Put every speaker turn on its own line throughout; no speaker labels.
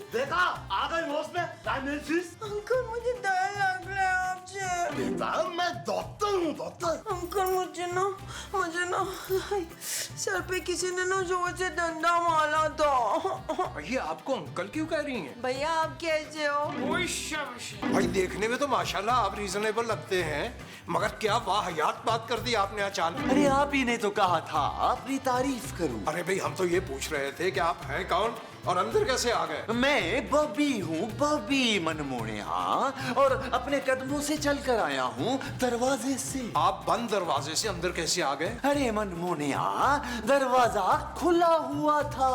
देखा आ गई होश में डायमेंसिस।
अंकल मुझे डर लग रहा है आपसे।
बेटा मैं डॉक्टर हूँ डॉक्टर।
अंकल मुझे ना सर पे किसी ने ना जोर से डंडा मारा था।
ये आपको अंकल क्यों कह रही हैं?
भैया आप कैसे हो?
भाई देखने में तो माशाल्लाह आप रीजनेबल लगते हैं, मगर क्या वाहियात बात कर दी आपने अचानक।
अरे आप ही ने तो कहा था अपनी तारीफ करूं।
अरे भाई हम तो ये पूछ रहे थे कि आप हैं कौन और अंदर कैसे आ गए?
मैं बॉबी हूँ, बॉबी मनमोहनिया, और अपने कदमों से चल कर आया हूँ दरवाजे से।
आप बंद दरवाजे से अंदर कैसे आ गए?
अरे मनमोहनिया, दरवाजा खुला हुआ था।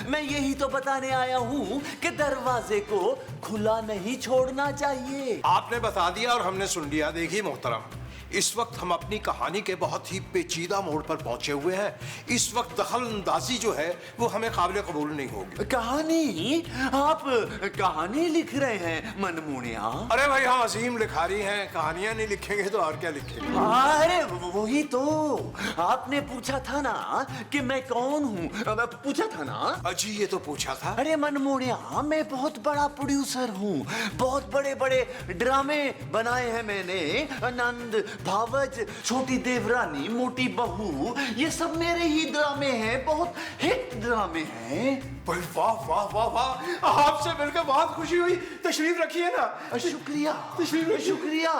मैं यही तो बताने आया हूँ कि दरवाजे को खुला नहीं छोड़ना चाहिए।
आपने बता दिया और हमने सुन लिया। देखिए मोहतरम, इस वक्त हम अपनी कहानी के बहुत ही पेचीदा मोड़ पर पहुंचे हुए हैं। इस वक्त दखल अंदाजी जो है वो हमें काबिल कबूल नहीं होगी।
कहानी? आप कहानी लिख रहे हैं मनमोहनिया?
अरे भाई हम अजीम लिखारी हैं, कहानियां नहीं लिखेंगे तो और क्या लिखेंगे?
अरे वही तो आपने पूछा था ना कि मैं कौन हूँ, पूछा था ना?
अजी ये तो पूछा था।
अरे मनमोहनिया, मैं बहुत बड़ा प्रोड्यूसर हूँ। बहुत बड़े बड़े ड्रामे बनाए हैं मैंने। आनंद, भावज, छोटी देवरानी, मोटी बहू, ये सब मेरे ही ड्रामे हैं। बहुत हिट ड्रामे हैं।
भाई वाह वाह वाह वाह, आपसे मिलकर बहुत खुशी हुई। तशरीफ रखिए ना।
शुक्रिया शुक्रिया,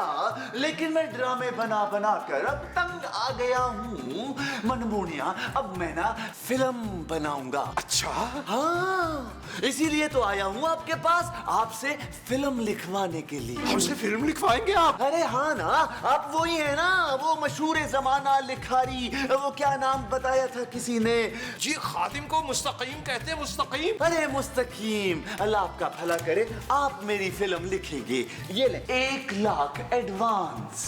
लेकिन मैं ड्रामे बना बना कर अब तंग आ गया हूँ मनमोहनिया। अब मैं ना फिल्म बनाऊंगा।
अच्छा?
हाँ, इसीलिए तो आया हूँ आपके पास, आपसे फिल्म लिखवाने के लिए।
हमसे फिल्म लिखवाएंगे आप?
अरे हाँ ना, आप वही है ना, वो मशहूर जमाना लिखारी, वो क्या नाम बताया था किसी ने?
जी खादिम को मुस्तकीम कहते हैं। मुस्तकीम?
अरे मुस्तकीम, अल्लाह आपका भला करे, आप मेरी फिल्म लिखेंगे। ये ले 1 लाख एडवांस।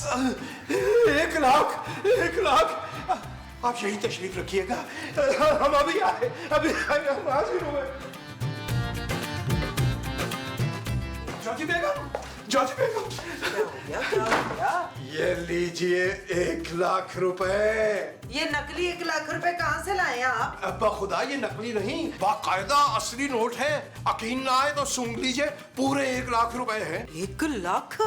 1 लाख? 1 लाख? आप यही तशरीफ रखिएगा, हम अभी आए, अभी हम हाजिर हुए। जॉजी बेगम, जॉजी बेगम, ये लीजिए 1 लाख रुपए।
ये नकली 1 लाख रुपए कहाँ से लाए आप?
अब्बा खुदा ये नकली नहीं, बाकायदा असली नोट है। यकीन ना आए तो सूंघ लीजिए, पूरे 1 लाख रुपए हैं।
1 लाख?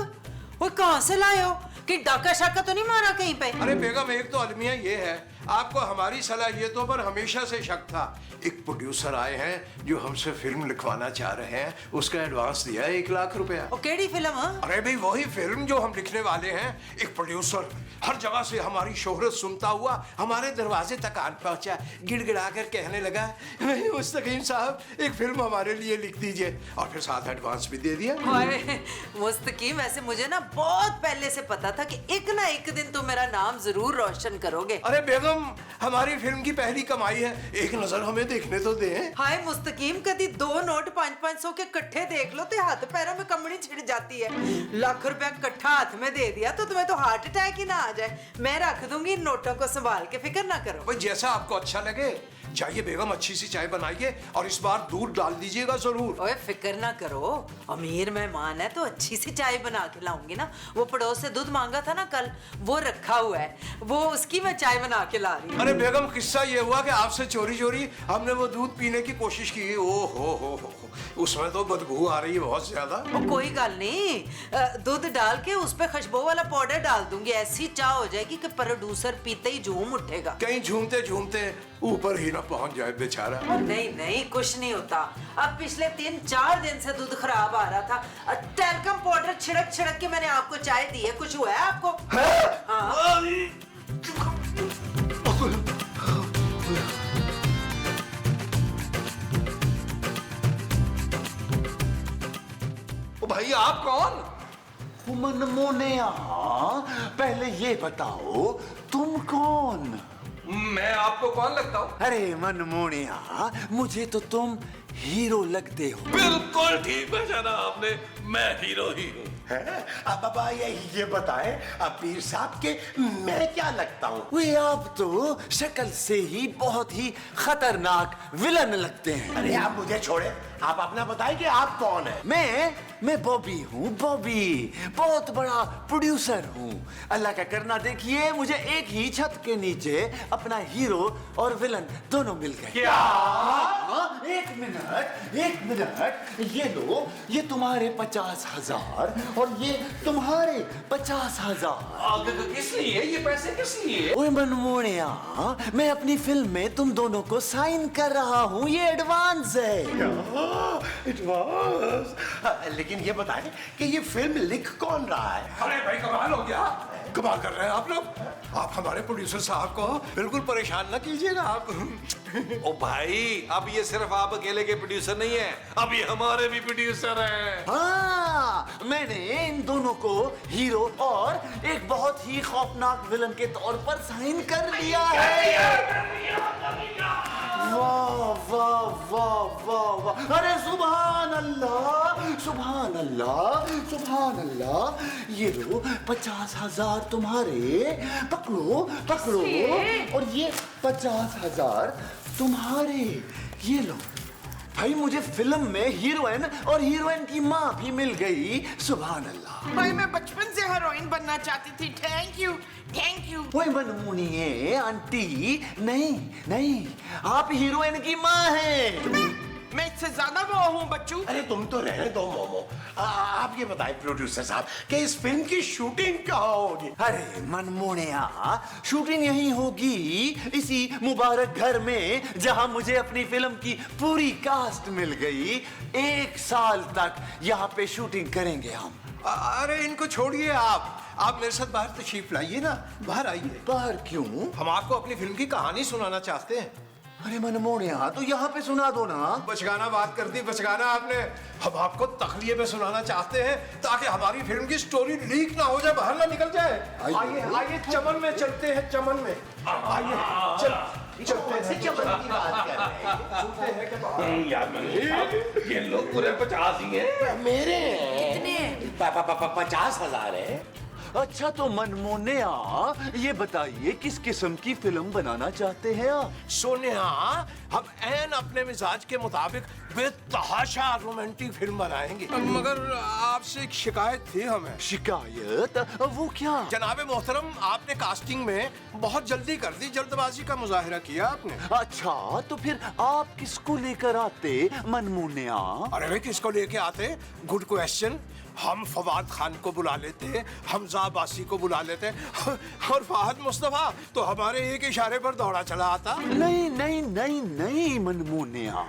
वो कहाँ से लाए हो? कि डाका शाका तो नहीं मारा कहीं पे?
अरे बेगम, एक तो अलमिया ये है, आपको हमारी सलाहियतों पर हमेशा से शक था। एक प्रोड्यूसर आए हैं जो हमसे फिल्म लिखवाना चाह रहे हैं, उसका एडवांस दिया है 1 लाख रुपया।
ओ केड़ी फिल्म? हाँ?
अरे भाई वही फिल्म जो हम लिखने वाले हैं। एक प्रोड्यूसर हर जगह से हमारी शोहरत सुनता हुआ हमारे दरवाजे तक आन पहुंचा, गिड़गिड़ा कर कहने लगा, नहीं मुस्तकीम साहब एक फिल्म हमारे लिए लिख दीजिए, और फिर साथ एडवांस भी दे दिया।
मुस्तकीम, वैसे मुझे ना बहुत पहले से पता था कि एक ना एक दिन तुम मेरा नाम जरूर रोशन करोगे।
अरे बेगम, हमारी फिल्म की पहली कमाई है, एक नजर हमें देखने तो दें।
हाय मुस्तकीम, कभी 2 नोट 500-500 के इकट्ठे देख लो तो हाथ पैरों में कंबनी छिड़ जाती है। 1 लाख रुपया इकट्ठा हाथ में दे दिया तो तुम्हें तो हार्ट अटैक ही ना आ जाए। मैं रख दूंगी इन नोटों को संभाल के, फिक्र ना करो।
भाई जैसा आपको अच्छा लगे। जाइए बेगम, अच्छी सी चाय बनाइए और इस बार दूध डाल दीजिएगा जरूर।
ओए फिक्र ना करो, अमीर मेहमान है तो अच्छी सी चाय बना के लाऊंगी ना। वो पड़ोस से दूध मांगा था ना कल, वो रखा हुआ है, वो उसकी मैं चाय बना के ला रही हूँ।
अरे बेगम, किस्सा ये हुआ कि आपसे चोरी चोरी हमने वो दूध पीने की कोशिश की। ओ हो, उसमें तो बदबू आ रही है बहुत ज्यादा।
कोई गल नहीं, दूध डाल के उस पे खुशबू वाला पाउडर डाल दूंगी, ऐसी चाय हो जाएगी कि प्रोड्यूसर पीते ही झूम उठेगा।
कहीं झूमते झूमते ऊपर ही ना पहुंच जाए बेचारा।
नहीं नहीं, कुछ नहीं होता। अब पिछले 3-4 दिन से दूध खराब आ रहा था, टैल्कम पाउडर छिड़क छिड़क के मैंने आपको चाय दी है। कुछ हुआ है आपको? हाँ।
ओ भाई आप कौन?
मनमोहनिया, पहले ये बताओ तुम कौन?
मैं आपको कौन लगता हूँ?
अरे मनमोहनिया, मुझे तो तुम हीरो लगते हो।
बिल्कुल ठीक पहचाना आपने, मैं हीरो ही हूँ।
अब बाबा ये बताएं, अब पीर साहब के मैं क्या लगता हूँ?
वे आप तो शक्ल से ही बहुत ही खतरनाक विलन लगते हैं।
अरे आप मुझे छोड़े, आप अपना बताएं कि आप कौन है?
मैं बॉबी हूँ, बॉबी। बहुत बड़ा प्रोड्यूसर हूँ। अल्लाह का करना देखिए, मुझे एक ही छत के नीचे अपना हीरो और विलन दोनों मिल गए।
क्या?
एक मिनट, ये लो, ये तुम्हारे 50,000 और ये तुम्हारे 50,000।
किस लिए ये पैसे, किस लिए?
ओए मनमोहनिया, मैं अपनी फिल्म में तुम दोनों को साइन कर रहा हूँ, ये एडवांस है।
एडवांस। लेकिन ये बताएं कि ये फिल्म लिख कौन रहा है?
अरे भाई कमाल हो गया, कमाल कर रहे हैं आप लोग। आप हमारे प्रोड्यूसर साहब को बिल्कुल परेशान ना कीजिएगा आप।
ओ भाई, अब ये सिर्फ आप अकेले के प्रोड्यूसर नहीं है, अब ये हमारे भी प्रोड्यूसर हैं।
हाँ, मैंने इन दोनों को हीरो और एक बहुत ही खौफनाक विलन के तौर पर साइन कर लिया है। वाह वाह वाह वाह वाह, अरे सुभान अल्लाह, सुभान अल्लाह, सुभान अल्लाह। ये लो 50,000 तुम्हारे, पकड़ो पकड़ो, और ये 50,000 तुम्हारे, ये लो। भाई मुझे फिल्म में हीरोइन और हीरोइन की माँ भी मिल गई, सुभान अल्लाह।
भाई मैं बचपन से हीरोइन बनना चाहती थी। Thank you, thank you.
ओए मनमुनिए आंटी, नहीं नहीं, आप हीरोइन की माँ हैं।
मैं इससे ज्यादा वो हूँ बच्चू।
अरे तुम तो रहने दो मोमो। आप ये बताएं प्रोड्यूसर साहब कि इस फिल्म की शूटिंग कहाँ होगी?
अरे मनमोहनिया, शूटिंग यहीं होगी, इसी मुबारक घर में जहां मुझे अपनी फिल्म की पूरी कास्ट मिल गई। 1 साल तक यहाँ पे शूटिंग करेंगे हम।
अरे इनको छोड़िए आप मेरे साथ बाहर तशरीफ लाइए ना, बाहर आइए।
बाहर क्यों?
हम आपको अपनी फिल्म की कहानी सुनाना चाहते हैं।
अरे मनमोहनिया, तो यहाँ पे सुना दो ना।
बचगाना बात कर दी, बचगाना आपने। हम आपको तखलिए में सुनाना चाहते हैं ताकि हमारी फिल्म की स्टोरी लीक ना हो जाए, बाहर ना निकल जाए। आइए आइए, चमन में चलते हैं, चमन में आइए। चलते हैं,
चमन की बात कर रहे हैं।
यार ये लोग पूरे 50 ही हैं।
मेरे कितने? 50,000 है।
अच्छा तो मनमोहनिया, ये बताइए किस किस्म की फिल्म बनाना चाहते हैं आप?
सोनिया, हम ऐन अपने मिजाज के मुताबिक बेतहाशा रोमांटिक फिल्म बनाएंगे। मगर आपसे एक शिकायत थी हमें।
शिकायत? वो क्या?
जनाबे मोहतरम, आपने कास्टिंग में बहुत जल्दी कर दी, जल्दबाजी का मुजाहिरा किया आपने।
अच्छा तो फिर आप किसको लेकर आते मनमोहनिया?
अरे भाई किसको लेके आते? Good question. हम फवाद खान को बुला लेते, हमजा अब्बासी को बुला लेते, और फाहद मुस्तफा तो हमारे एक इशारे पर दौड़ा चला आता।
नहीं नहीं नहीं नहीं मनमोहनिया,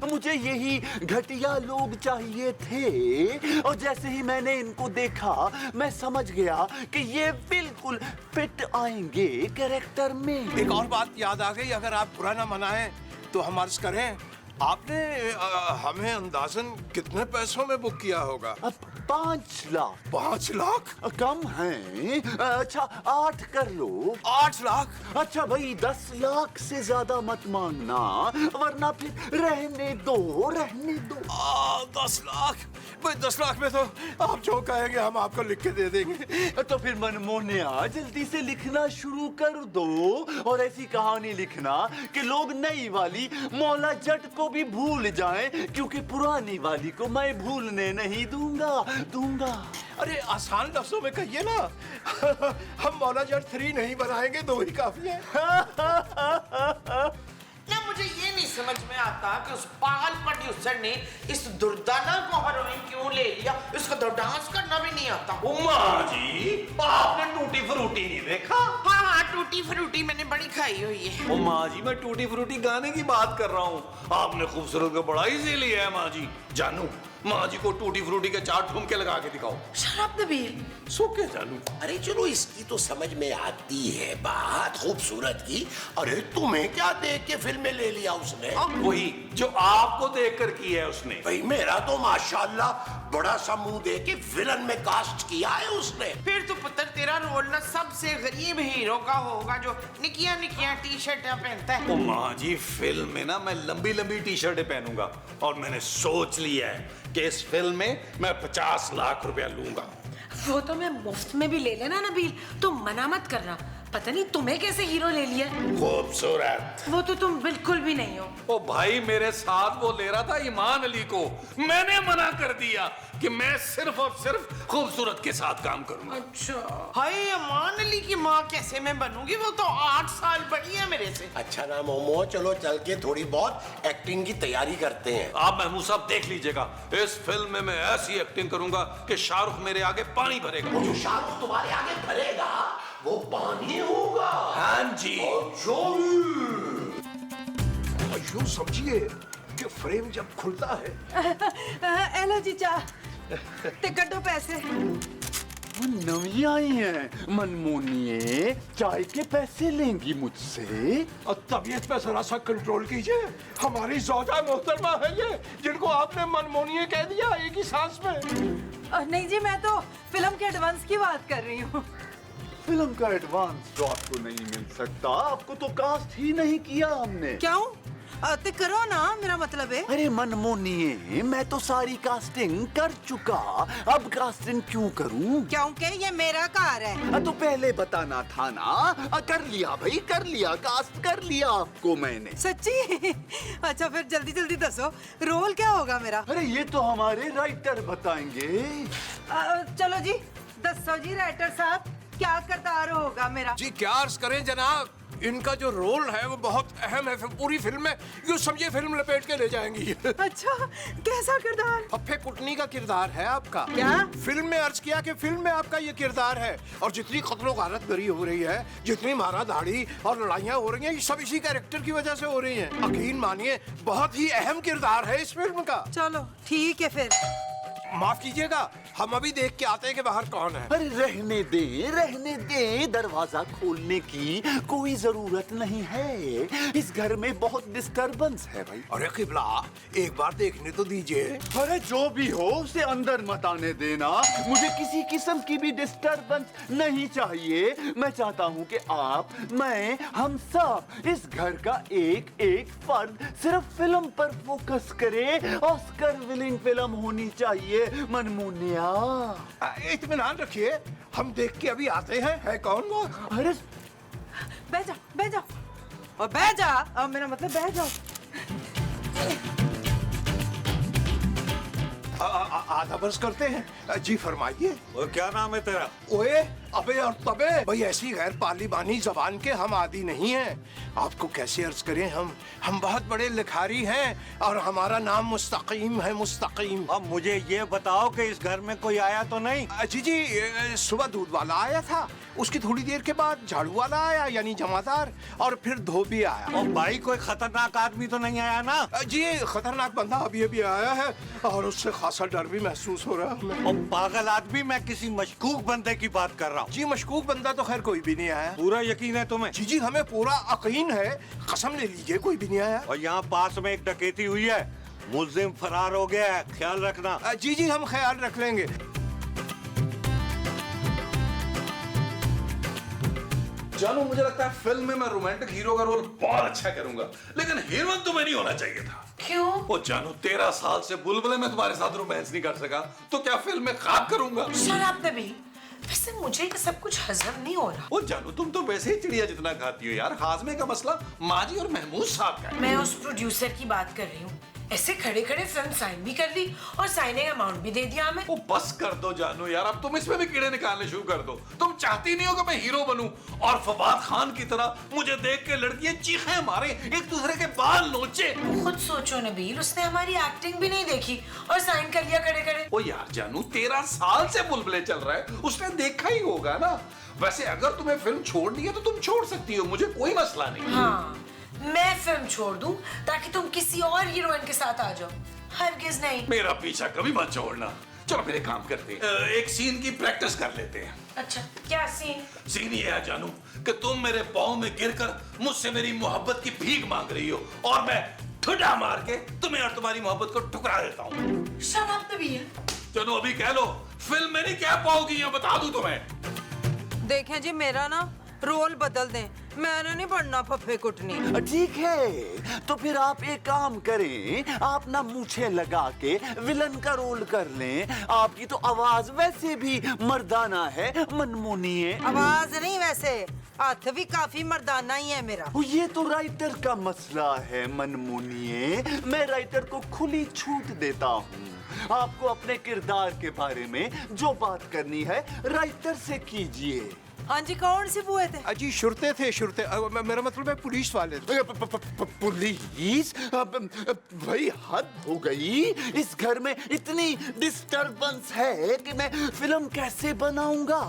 मुझे यही घटिया लोग चाहिए थे, और जैसे ही मैंने इनको देखा मैं समझ गया कि ये बिल्कुल फिट आएंगे कैरेक्टर में।
एक और बात याद आ गई, अगर आप बुरा ना मनाएं तो हम अर्ज करें, आपने हमें अंदाजन कितने पैसों में बुक किया होगा?
अब 5 लाख।
5 लाख?
कम है। अच्छा 8 कर लो।
8 लाख?
अच्छा भाई 10 लाख से ज्यादा मत मांगना, वरना फिर रहने दो, रहने दो।
10 लाख? भाई 10 लाख में तो आप जो कहेंगे हम आपको लिख के दे देंगे।
तो फिर मनमोहनिया जल्दी से लिखना शुरू कर दो, और ऐसी कहानी लिखना कि लोग नई वाली मौला जट को भी भूल जाएं, क्योंकि पुरानी वाली को मैं भूलने नहीं दूंगा।
अरे आसान लफ्जों में कहिए ना। हम मौला जट 3 नहीं बनाएंगे, 2 ही काफी है।
ना मुझे ये नहीं समझ में आता कि उस पागल प्रोड्यूसर ने इस दुर्दाना को हीरोइन क्यों ले लिया। इसको तो डांस करना भी नहीं आता।
उम्मा जी, आपने टूटी फ्रूटी नहीं देखा?
हाँ हाँ, टूटी फ्रूटी मैंने बड़ी खाई हुई है।
ओ माँ जी, मैं टूटी फ्रूटी गाने की बात कर रहा हूँ। आपने खूबसूरत को बड़ा इजी लिया है माँ जी। जानू, माँ जी को टूटी फ्रूटी के 4 ठुमके लगा के दिखाओ।
शराब नबील।
सोके जानू।
अरे चलो, इसकी तो समझ में आती है बात खूबसूरत की। अरे तुम्हें क्या देख के फिल्म में ले लिया उसने?
वही जो आपको देखकर की है उसने।
भाई मेरा तो माशाल्लाह बड़ा सा मुंह दे के विलन में कास्ट किया है उसने।
फिर तो पुत्र तेरा रोल ना सबसे गरीब हीरो का होगा जो निकिया निकिया टी-शर्ट पहनता है।
ओ माँ जी, फिल्म में ना मैं लंबी लंबी टी-शर्टें पहनूंगा, और मैंने सोच लिया है कि इस फिल्म में मैं 50 लाख रुपया लूंगा।
वो तो मैं मुफ्त में भी ले लेना नबील, तो मना मत करना। पता नहीं तुम्हें कैसे हीरो ले लिया।
खूबसूरत।
वो तो तुम बिल्कुल भी नहीं हो।
ओ भाई, मेरे साथ वो ले रहा था ईमान अली को, मैंने मना कर दिया कि मैं सिर्फ और सिर्फ खूबसूरत के साथ काम करूंगा।
अच्छा।
हाय, ईमान अली की माँ कैसे मैं बनूंगी? वो तो 8 साल बड़ी है मेरे से।
अच्छा ना मोमो, चलो चल के थोड़ी बहुत एक्टिंग की तैयारी करते हैं।
आप महमूद साहब देख लीजिएगा, इस फिल्म में मैं ऐसी एक्टिंग करूंगा कि शाहरुख मेरे आगे पानी भरेगा।
वो जो शाहरुख तुम्हारे आगे भरेगा वो पानी होगा।
हाँ जी।
यूं समझिए कि फ्रेम जब खुलता है।
एलो जीजा, ते कड्डो पैसे।
नवी आई हैं मनमोनिए, चाय के पैसे लेंगी मुझसे?
और तबीयत पे जरा सा कंट्रोल कीजिए, हमारी ज़ौजा मोहतरमा है ये, जिनको आपने मनमोनिए कह दिया एक ही सांस में।
नहीं जी, मैं तो फिल्म के एडवांस की बात कर रही हूँ।
फिल्म का एडवांस तो आपको नहीं मिल सकता, आपको तो कास्ट ही नहीं किया हमने।
क्यों? ते करो ना, मेरा मतलब है।
अरे मनमोनिए, मैं तो सारी कास्टिंग कर चुका, अब कास्टिंग क्यों करूं?
क्योंकि ये मेरा कार है।
तो पहले बताना था ना। कर लिया भाई, कर लिया, कास्ट कर लिया आपको मैंने।
सच्ची? अच्छा फिर जल्दी जल्दी दसो, रोल क्या होगा मेरा?
अरे ये तो हमारे राइटर बताएंगे।
चलो जी, दसो जी राइटर साहब, क्या किरदार होगा मेरा?
जी क्या अर्ज करें जनाब, इनका जो रोल है वो बहुत अहम है पूरी फिल्म में। यूं समझिए फिल्म लपेट के ले जाएंगी।
अच्छा, कैसा किरदार?
फफे कुटनी का किरदार है आपका।
क्या?
फिल्म में अर्ज किया कि फिल्म में आपका ये किरदार है, और जितनी कत्लो गारत गरी हो रही है, जितनी मारा धाड़ी और लड़ाइयाँ हो रही हैं, ये सब इसी कैरेक्टर की वजह से हो रही हैं। यकीन मानिए बहुत ही अहम किरदार है इस फिल्म का।
चलो ठीक है फिर।
माफ कीजिएगा, हम अभी देख के आते हैं कि बाहर कौन है।
अरे रहने दे, दरवाजा खोलने की कोई जरूरत नहीं है। इस घर में बहुत डिस्टरबेंस है भाई।
अरे किबला, एक बार देखने तो दीजिए।
अरे जो भी हो उसे अंदर मत आने देना, मुझे किसी किस्म की भी डिस्टरबेंस नहीं चाहिए। मैं चाहता हूँ कि आप, मैं, हम सब इस घर का एक एक फर्द सिर्फ फिल्म पर फोकस करे। ऑस्कर विनिंग फिल्म होनी चाहिए मनमोनिया।
इत्मीनान रखिए, हम देख के अभी आते हैं। है कौन वो?
अरे
बैठ जाओ, बैठ जाओ, और बैठ जा। अब मेरा मतलब बैठ जाओ।
आधा बर्स करते हैं। जी फरमाइए।
और क्या नाम है तेरा?
ओए अबे और तबे, भाई ऐसी गैर पार्लिमानी जबान के हम आदी नहीं हैं। आपको कैसे अर्ज करें, हम बहुत बड़े लिखारी हैं और हमारा नाम मुस्तकीम है, मुस्तकीम।
अब मुझे ये बताओ कि इस घर में कोई आया तो नहीं?
जी सुबह दूध वाला आया था, उसकी थोड़ी देर के बाद झाड़ू वाला आया यानी जमादार, और फिर धोबी आया।
और भाई कोई खतरनाक आदमी तो नहीं आया ना?
जी खतरनाक बंदा अभी अभी आया है और उससे खासा डर भी महसूस हो रहा है हमें।
और पागल आदमी, मैं किसी मशकूक बंदे की बात कर रहा हूँ।
जी मशकूक बंदा तो खैर कोई भी नहीं आया।
पूरा यकीन है तुम्हें?
जी हमें पूरा यकीन है, कसम ले लीजिए कोई भी नहीं आया।
और यहाँ पास में एक डकैती हुई है, मुल्जिम फरार हो गया है, ख्याल रखना।
जी हम ख्याल रख लेंगे।
जानू, मुझे लगता है फिल्म में मैं रोमांटिक हीरो का रोल बहुत अच्छा करूंगा, लेकिन हीरोइन तुम्हें नहीं होना चाहिए था।
क्यों?
ओ जानू, 13 साल से बुलबुले में तुम्हारे साथ रोमांस नहीं कर सका, तो क्या फिल्म में ख्वाब करूंगा?
शराब नबील, वैसे मुझे ये सब कुछ हजम नहीं हो रहा।
ओ जानू, तुम तो वैसे ही चिड़िया जितना खाती हो यार। हाजमे का मसला माजी और महमूद साहब का है।
मैं उस प्रोड्यूसर की बात कर रही हूँ, ऐसे खड़े खड़े फिल्म साइन भी कर ली और साइनिंग अमाउंट भी दे दिया हमें।
ओ बस कर दो जानू यार, अब तुम इसमें भी कीड़े निकालने शुरू कर दो। तुम चाहती नहीं हो कि मैं हीरो बनूं और फवाद खान की तरह मुझे देख के लड़कियां चीखें मारे, एक दूसरे के बाल नोचे।
खुद सोचो नबील, उसने हमारी एक्टिंग भी नहीं देखी और साइन कर लिया खड़े खड़े।
ओ यार जानू, 13 साल से बुलबुले चल रहा है, उसने देखा ही होगा ना। वैसे अगर तुम्हें फिल्म छोड़नी है तो तुम छोड़ सकती हो, मुझे कोई मसला नहीं।
हाँ, मैं फिल्म छोड़ दूं ताकि तुम किसी और हीरोइन के साथ आ जाओ। हरगिज नहीं।
मेरा पीछा कभी मत छोड़ना। चलो मेरे काम करते हैं, एक सीन की प्रैक्टिस कर लेते हैं।
अच्छा, क्या सीन?
सीन ये है जानू कि तुम मेरे पाँव में गिरकर मुझसे मेरी मोहब्बत की भीख मांग रही हो और मैं ठुड्डा मार के तुम्हें और तुम्हारी मोहब्बत को ठुकरा देता हूँ।
शराब नबील।
चलो अभी कह लो, फिल्म में नहीं कह पाओगी, या बता दूं तुम्हें।
देखें जी, मेरा ना रोल बदल दें, मैंने नहीं बनना फफे कुटनी।
ठीक है, तो फिर आप एक काम करें, आप ना मूछें लगा के विलन का रोल कर लें। आपकी तो आवाज वैसे भी मर्दाना है, मनमोनी है।
आवाज नहीं, वैसे हाथ भी काफी मर्दाना ही है मेरा।
ये तो राइटर का मसला है मनमोनिए। मैं राइटर को खुली छूट देता हूँ। आपको अपने किरदार के बारे में जो बात करनी है राइटर से कीजिए।
हाँ जी, कौन सी बुए थे?
अजी शुरते थे, शुरते। मेरा मतलब है पुलिस वाले थे।
पुलिस? भाई हद हो गई। इस घर में इतनी डिस्टरबेंस है कि मैं फिल्म कैसे बनाऊंगा।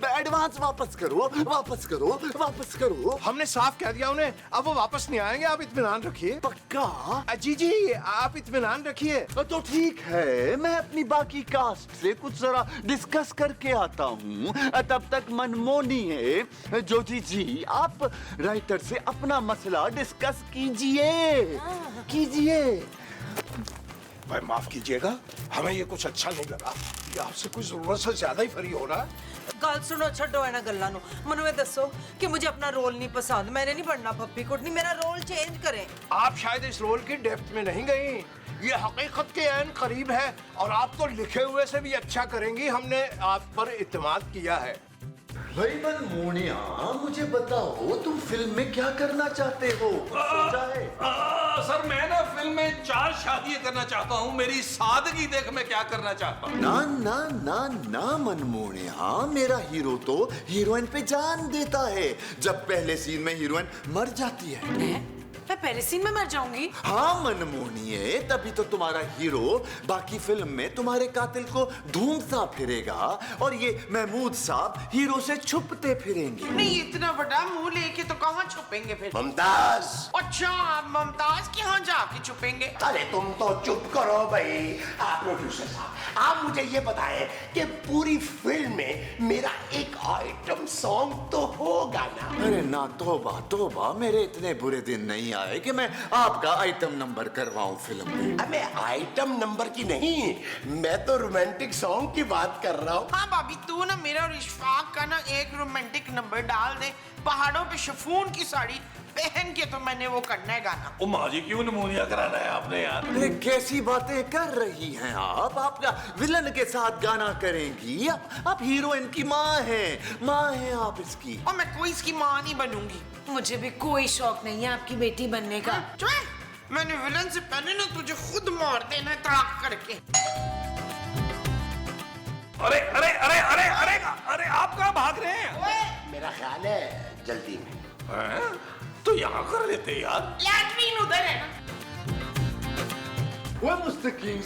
एडवांस वापस करो, वापस करो, वापस करो।
हमने साफ कह दिया उन्हें, अब वो वापस नहीं आएंगे। आप इत्मीनान रखिए।
पक्का?
जी जी, आप इत्मीनान रखिए।
तो ठीक है, मैं अपनी बाकी कास्ट से कुछ जरा डिस्कस करके आता हूँ। तब तक मनमोनी है ज्योति जी, आप राइटर से अपना मसला डिस्कस कीजिए, कीजिए।
भाई माफ कीजिएगा, हमें ये कुछ अच्छा नहीं लगा। ये आपसे कुछ जरूरत से ज्यादा ही फ्री हो रहा है।
गल सुनो, छो है ना गल्ला नु। मनु ये दसो कि मुझे अपना रोल नहीं पसंद, मैंने नहीं बनना फप्पी कुटनी, मेरा रोल चेंज करें।
आप शायद इस रोल की डेप्थ में नहीं गई। ये हकीकत के ऐन करीब है और आप तो लिखे हुए से भी अच्छा करेंगी। हमने आप पर इत्मीनान किया है।
भाई मनमोनिया, मुझे बताओ तुम फिल्म में क्या करना चाहते हो? सोचा है?
सर मैं ना फिल्म में 4 शादियां करना चाहता हूँ। मेरी सादगी देख मैं क्या करना चाहता हूँ।
ना ना ना ना मनमोनिया, मेरा हीरो तो हीरोइन पे जान देता है जब पहले सीन में हीरोइन मर जाती है।
मैं पहले सीन में मर जाऊंगी?
हाँ मनमोनिए, तभी तो तुम्हारा हीरो बाकी फिल्म में तुम्हारे कातिल को ढूंढता फिरेगा और ये महमूद साहब हीरो से छुपते फिरेंगे।
नहीं, इतना बड़ा मुंह लेके तो कहाँ छुपेंगे फिर?
मुमताज,
अच्छा, आप मुमताज के यहाँ जाके छुपेंगे?
अरे तुम तो चुप करो भाई। आप प्रोड्यूसर साहब, आप मुझे ये बताएं कि पूरी फिल्म में मेरा एक आइटम सॉन्ग तो होगा ना?
अरे ना, तौबा तौबा, मेरे इतने बुरे दिन नहीं आए कि मैं आपका आइटम नंबर करवाऊं फिल्म में।
अबे आइटम नंबर की नहीं, मैं तो रोमांटिक सॉन्ग की बात कर रहा हूँ।
हाँ भाभी, तू ना मेरा और इशफाक का ना एक रोमांटिक नंबर डाल दे। पहाड़ों पे शिफॉन की साड़ी पहन के तो मैंने वो करना है गाना।
ओ माँ जी, क्यों निमोनिया कराना है आपने यार?
अरे कैसी बातें कर रही हैं आप? आपका विलन के साथ गाना करेंगी? आप हीरोइन की माँ हैं, माँ हैं आप इसकी।
और मैं कोई इसकी माँ नहीं बनूंगी।
मुझे भी कोई शौक नहीं है आपकी बेटी बनने का।
चुप! मैंने विलन से पहले ना तुझे खुद मार देना है तड़ाक करके।
अरे अरे अरे अरे अरे अरे, आप कहाँ भाग रहे हैं?
मेरा ख्याल है जल्दी में।
हैं? तो यहाँ कर लेते यार।
लैट्रिन उधर है ना।
वो मुस्तकीम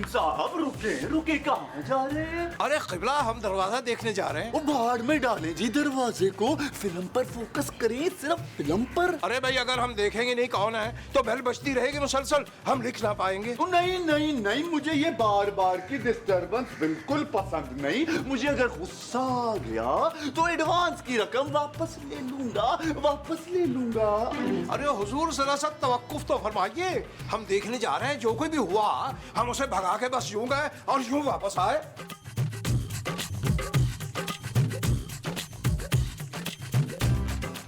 साहब, रुके रुके, कहाँ जा रहे हैं?
अरे क़िबला, हम दरवाजा देखने जा रहे हैं।
वो बाहर में डाले जी दरवाजे को, फिल्म पर फोकस करिए, सिर्फ फिल्म पर।
अरे भाई, अगर हम देखेंगे नहीं कौन है तो बेल बजती रहेगी मुसलसल, हम लिख ना पाएंगे।
नहीं नहीं नहीं, मुझे ये बार बार की डिस्टरबेंस बिल्कुल पसंद नहीं। मुझे अगर गुस्सा आ गया तो एडवांस की रकम वापस ले लूंगा, वापस ले लूंगा।
अरे हुजूर, जरा सा तवक्कुफ तो फरमाइए। हम देखने जा रहे हैं, जो कोई भी हुआ हम उसे भगा के बस यूं गए और यूं वापस आए।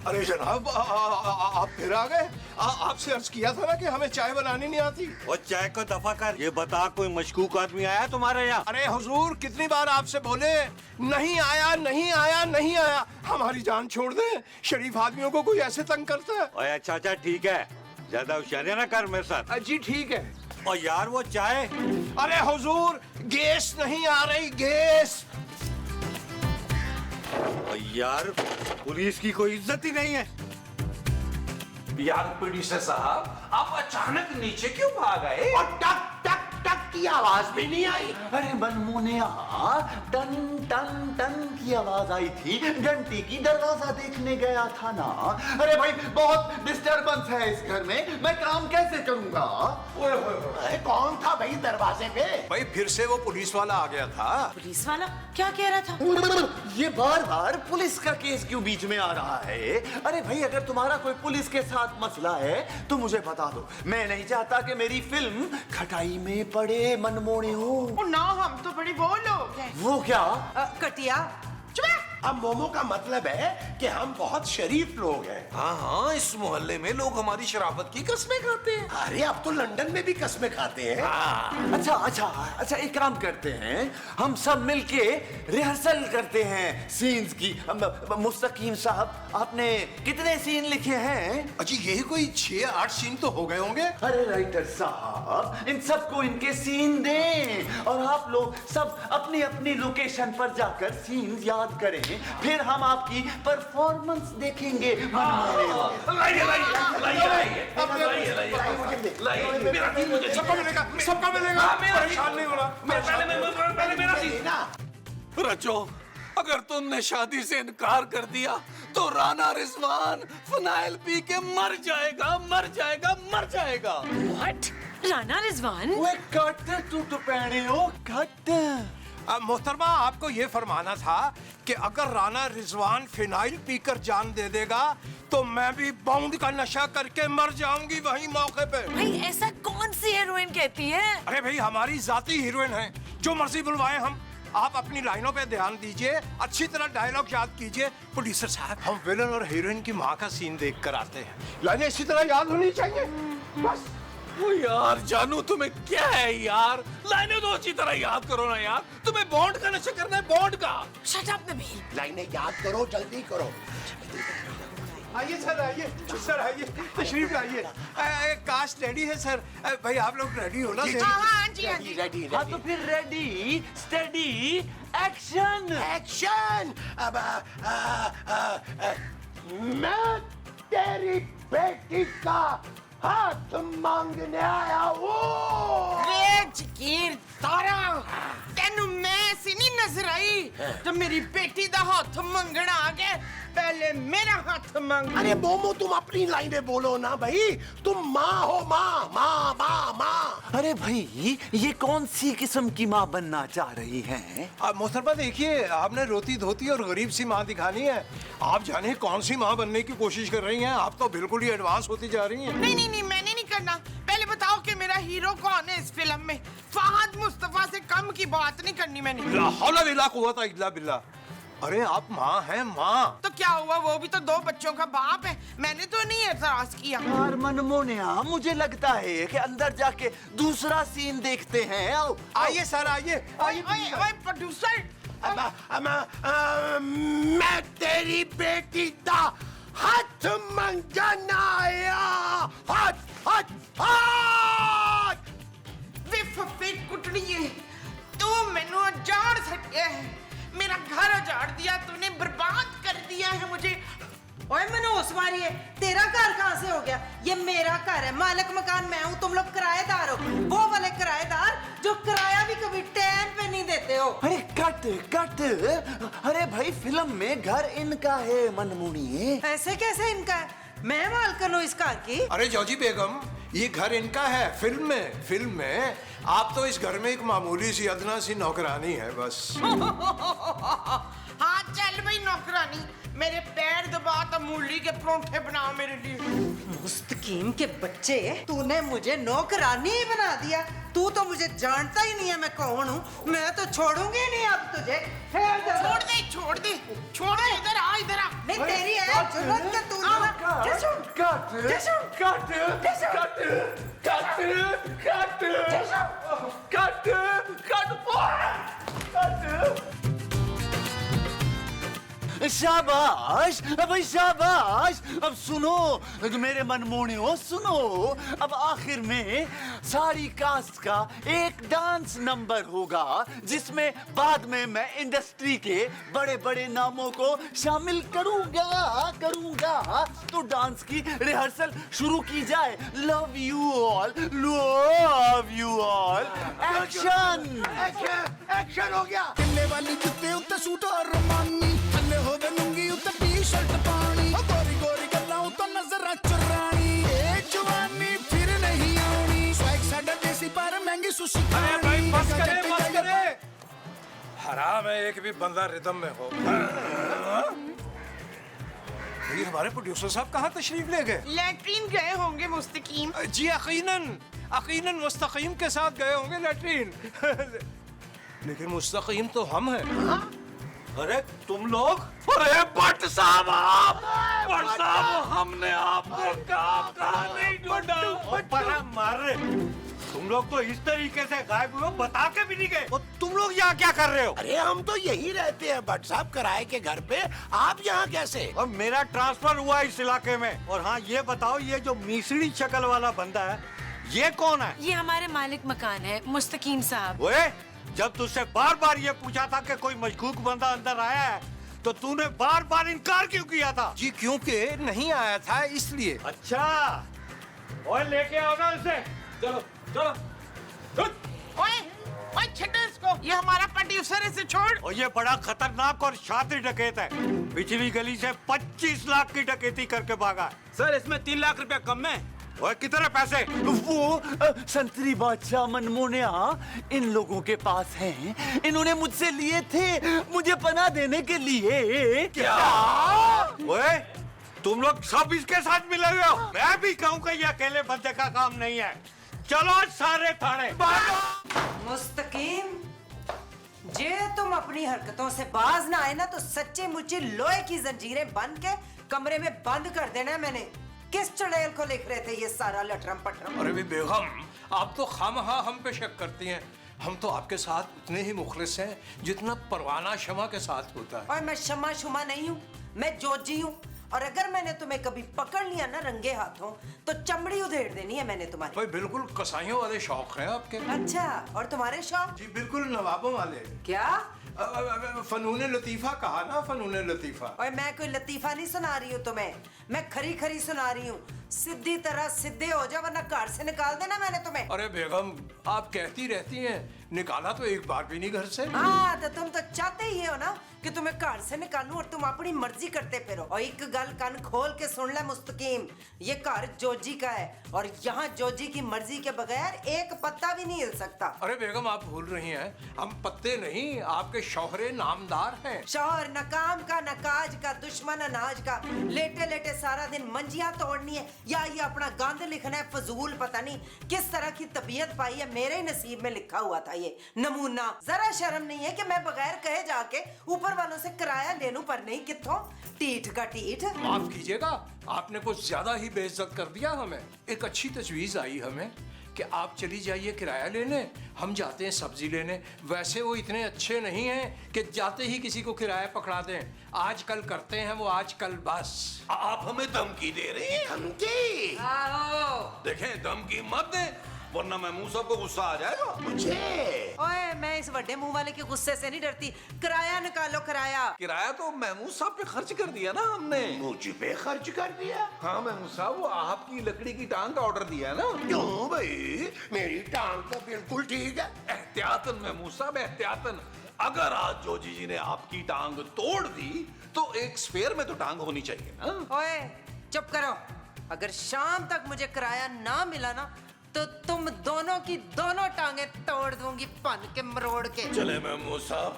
अरे जनाब, आप फिर आ गए। आपसे अर्ज किया था ना कि हमें चाय बनानी नहीं आती।
वो चाय को दफा कर, ये बता कोई मशकूक आदमी आया तुम्हारे यहाँ?
अरे हुजूर, कितनी बार आपसे बोले, नहीं आया नहीं आया नहीं आया। हमारी जान छोड़ दे, शरीफ आदमियों को कोई ऐसे तंग करता है।
ओए अच्छा अच्छा ठीक है, ज्यादा होशियारी ना कर मेरे साथ।
जी ठीक है।
और यार वो चाय।
अरे हुजूर, गैस नहीं आ रही, गैस।
और यार पुलिस की कोई इज्जत ही नहीं है।
यार प्रोड्यूसर साहब, आप अचानक नीचे क्यों भाग गए?
और टक टक टक की आवाज भी नहीं आई।
अरे मनमोनिया, टन टन टन की आवाज आई थी, घंटी की, दरवाजा देखने गया था ना। अरे भाई, बहुत डिस्टरबेंस है इस घर में, मैं काम कैसे करूंगा?
अरे कौन था भाई दरवाजे पे?
भाई फिर से वो पुलिस वाला आ गया था।
पुलिस वाला क्या कह रहा था?
ये बार बार पुलिस का केस क्यों बीच में आ रहा है? अरे भाई, अगर तुम्हारा कोई पुलिस के साथ मसला है तो मुझे बता दो। मैं नहीं चाहता कि मेरी फिल्म खटाई में पड़े मनमोनी हो।
ना, हम तो बड़े वो लोग हैं।
वो क्या?
कटिया।
चुप!
अब मोमो का मतलब है कि हम बहुत शरीफ लोग हैं।
हाँ हाँ, इस मोहल्ले में लोग हमारी शराफत की कस्में खाते हैं।
अरे अब तो लंदन में भी कस्में खाते हैं।
अच्छा अच्छा अच्छा, एक काम करते हैं, हम सब मिलके रिहर्सल करते हैं सीन्स की। मुस्तकीम साहब, आपने कितने सीन लिखे हैं?
अजी यही कोई 6-8 सीन तो हो गए होंगे।
अरे राइटर साहब, इन सबको इनके सीन दें और आप लोग सब अपनी अपनी लोकेशन पर जाकर सीन याद करें, फिर हम आपकी परफॉर्मेंस देखेंगे।
लाइए मेरा सीन मुझे
सबको मिलेगा, सबको मिलेगा। परेशान नहीं होना।
पहले मेरा सीन। रचो, अगर तुमने शादी से इनकार कर दिया तो राणा रिजवान फिनाइल पी के मर जाएगा, मर जाएगा, मर जाएगा।
What? राणा रिजवान?
वो कट तू तो पहने हो कट।
मोहतरमा, आपको ये फरमाना था कि अगर राणा रिजवान फिनाइल पीकर जान दे देगा तो मैं भी बाउंड का नशा करके मर जाऊंगी वहीं मौके पे।
भाई ऐसा कौन सी हीरोइन कहती है?
अरे भाई, हमारी जाती हीरोइन है, जो मर्जी बुलवाए हम। आप अपनी लाइनों पे ध्यान दीजिए, अच्छी तरह डायलॉग याद कीजिए। प्रोड्यूसर साहब, हम विलन और हीरोइन की माँ का सीन देख कर आते हैं। लाइनें इसी तरह याद होनी चाहिए बस।
ओ यार जानू, तुम्हें क्या है यार, लाइनें तो अच्छी तरह याद करो ना यार। तुम्हें बॉन्ड का नशा करना है, बॉन्ड का।
Shut up, Nabeel.
लाइनें याद करो, जल्दी करो।
आइए सर, आइए सर, आइए तशरीफ लाइए। कास्ट रेडी है सर। भाई आप लोग रेडी हो ना?
रेडी
हाँ तो फिर रेडी, स्टेडी, एक्शन।
एक्शन। अब मैं तेरी बेटी का हाथ मांगने आया हूँ।
तेनू मैं सी नहीं नजर आई तो मेरी बेटी दा हाथ मंगना आ गया। पहले मेरा हाथ मांग।
अरे मोमो, तुम अपनी लाइनें बोलो ना भाई। तुम माँ हो, माँ माँ माँ माँ।
अरे भाई, ये कौन सी किस्म की माँ बनना चाह रही हैं?
मोहतरमा देखिए, आपने रोती धोती और गरीब सी माँ दिखानी है। आप जाने कौन सी माँ बनने की कोशिश कर रही हैं। आप तो बिल्कुल ही एडवांस होती जा रही हैं।
नहीं नहीं नहीं, मैंने नहीं करना। पहले बताओ कि मेरा हीरो कौन है इस फिल्म में। फहद मुस्तफा से कम की बात नहीं करनी मैंने।
ला हौला वला कुव्वता इल्ला बिल्लाह। अरे आप माँ हैं, माँ।
तो क्या हुआ, वो भी तो 2 बच्चों का बाप है। मैंने तो नहीं एतराज किया।
यार मनमोनिया, मुझे लगता है कि अंदर जाके दूसरा सीन देखते हैं। आओ
आइए सर, आइए
ओए ओए ओए प्रोड्यूसर,
मैं तेरी बेटी दा हाथ मंगना आया। हाथ हाथ हाथ।
वे फफे कुटड़िए, तू मैनू उजाड़ सके है। मेरा घर उजाड़ दिया तूने, बर्बाद कर दिया है मुझे।
ओए मनोज मारिए, तेरा घर कहाँ से हो गया? ये मेरा घर है, मालिक मकान मैं हूँ, तुम लोग किराएदार हो। वो वाले किराएदार जो किराया भी कभी टाइम पे नहीं देते हो।
अरे कट कट। अरे भाई, फिल्म में घर इनका है मनमोनी।
ऐसे कैसे इनका है? मैं मालकिन हूँ इस घर की।
अरे जॉजी बेगम, ये घर इनका है फिल्म में। फिल्म में आप तो इस घर में एक मामूली सी अदना सी नौकरानी है बस।
हाँ चल भाई नौकरानी, मेरे पैर दबा तो मूली के परोंठे बना मेरे लिए।
मुस्तकीम के बच्चे, तूने मुझे नौकरानी ही बना दिया। तू तो मुझे जानता ही नहीं है मैं कौन हूँ। मैं तो छोड़ूंगी नहीं अब तुझे।
छोड़ दे, छोड़ दे, छोड़ दे। इधर आ, इधर आ।
नहीं तेरी है जरूरत के तू ना। जैसू, जैसू,
शाबाश भाई शाबाश। अब सुनो मेरे मनमोनियों, सुनो। अब आखिर में सारी कास्ट का एक डांस नंबर होगा, जिसमें बाद में मैं इंडस्ट्री के बड़े बड़े नामों को शामिल करूंगा। तो डांस की रिहर्सल शुरू की जाए। Love you all, love you all. Action.
Action हो गया।
किले वाली जुत्ते उत्ते सूट और रमानी, थल्ले होवे लुंगी उत्ते टी-शर्ट पानी, गोरी गोरी गल्लां उत्ते नजरां चुरानी, ए जवानी फिर नहीं आनी, स्वैग साडा देसी पर महंगी सुशी।
अरे भाई बस करे। हराम है एक भी बंदा रिदम में हो। ये हमारे प्रोड्यूसर साहब कहाँ तशरीफ ले गए?
लैट्रीन गए होंगे मुस्तकीम।
जी यकीनन मुस्तकीम के साथ गए होंगे लैट्रीन। लेकिन मुस्तकीम तो हम हैं।
अरे तुम लोग,
अरे भट्ट साहब हमने आपको कहा नहीं ढूंढा।
बड़ा मार रहे, तुम लोग तो इस तरीके से गायब हुए, बता के भी नहीं गए। और तुम लोग यहाँ क्या कर रहे हो?
अरे हम तो यही रहते हैं भट्ट साहब, किराए के घर पे। आप यहाँ कैसे?
और मेरा ट्रांसफर हुआ इस इलाके में। और हाँ ये बताओ, ये जो मिसड़ी शक्ल वाला बंदा है, ये कौन है?
ये हमारे मालिक मकान है, मुस्तकीम साहब।
ओए, जब तुझसे बार बार ये पूछा था कि कोई मशकूक बंदा अंदर आया है, तो तूने बार बार इनकार क्यों किया था?
जी क्योंकि नहीं आया था इसलिए।
अच्छा, ओए लेके आओ ना इसे।
चलो चलो।
ओए ओए छड्डो इसको, ये हमारा प्रोड्यूसर है, इसे छोड़।
और ये बड़ा खतरनाक और शातिर डकैत है। पिछली गली से 25 लाख की डकैती करके भागा है।
सर इसमें 3 लाख रुपया कम है।
ओए कितने पैसे?
वो संतरी बादशाह मनमोनिया इन लोगों के पास हैं। इन्होंने मुझसे लिए थे मुझे पनाह देने के लिए।
क्या? ओए, तुम लोग सब इसके साथ मिले हुए हो? मैं भी कहूँ कि ये अकेले बंदे का काम नहीं है। चलो सारे थाने।
मुस्तकीम, जे तुम अपनी हरकतों से बाज ना आए ना तो सच्ची मुच्ची लोहे की जंजीरें बंद के कमरे में बंद कर देना है मैंने। किस चुड़ैल को लिख रहे थे ये सारा लटरम पटरम?
अरे भी बेगम, आप तो खामखा हम पे शक करती हैं। हम तो आपके साथ उतने ही मुखलिस हैं जितना परवाना शमा के साथ होता है।
और मैं शमा शुमा नहीं हूँ, मैं जोजी हूँ। और अगर मैंने तुम्हें कभी पकड़ लिया ना रंगे हाथों तो चमड़ी उधेड़ देनी है मैंने तुम्हारी।
भाई बिल्कुल कसाईयों वाले शौक हैं आपके।
अच्छा, और तुम्हारे शौक?
जी बिल्कुल नवाबों वाले।
क्या?
फनून लतीफा कहा ना, फनून लतीफा।
और मैं कोई लतीफा नहीं सुना रही हूँ तुम्हें, मैं खरी खरी सुना रही हूँ। सीधी तरह सीधे हो जा वरना घर से निकाल देना मैंने तुम्हें।
अरे बेगम, आप कहती रहती हैं, निकाला तो एक बार भी नहीं घर से।
हाँ, तो तुम तो चाहते ही हो ना कि तुम्हें घर से निकालूं और तुम अपनी मर्जी करते फिरो। और एक गल कान खोल के सुन ले मुस्तकीम, ये घर जोजी का है और यहाँ जोजी की मर्जी के बगैर एक पत्ता भी नहीं हिल सकता।
अरे बेगम, आप भूल रही हैं, हम पत्ते नहीं, आपके शौहरे नामदार हैं।
शौहर नकाम का, नकाज का, दुश्मन अनाज का। लेटे लेटे सारा दिन मंजियां तोड़नी है या ये अपना गंद लिखना है फजूल। पता नहीं किस तरह की तबीयत पाई है, मेरे ही नसीब में लिखा हुआ था ये नमूना। जरा शर्म नहीं है कि मैं बगैर कहे जाके ऊपर वालों से किराया ले लूं, पर नहीं किथों, टीठ का टीठ।
माफ कीजिएगा, आपने कुछ ज्यादा ही बेइज्जत कर दिया हमें। एक अच्छी तजवीज आई हमें कि आप चली जाइए किराया लेने, हम जाते हैं सब्जी लेने। वैसे वो इतने अच्छे नहीं हैं कि जाते ही किसी को किराया पकड़ा दें। आजकल करते हैं वो, आजकल बस।
आप हमें धमकी दे रही हैं?
धमकी?
आओ।
देखें, धमकी मत दे वरना महमूद साहब को गुस्सा आ जाएगा।
मुझे?
ओए, मैं इस बड़े मुंह वाले के गुस्से से नहीं डरती। किराया निकालो, किराया।
किराया तो महमूद साहब पे खर्च कर दिया ना हमने।
मुझ पे खर्च कर दिया?
हाँ महमूद साहब, वो आपकी लकड़ी की टांग का ऑर्डर दिया है ना।
क्यों भाई? मेरी टांग तो बिल्कुल ठीक है।
एहतियातन महमूद साहब, एहतियातन। अगर आज जोजी जी ने आपकी टांग तोड़ दी तो एक स्पेयर में तो टांग होनी चाहिए ना।
ओए, चुप करो। अगर शाम तक मुझे किराया ना मिला ना तो तुम दोनों की दोनों टांगे तोड़ दूंगी, पन के मरोड़ के।
चले महमूद साहब,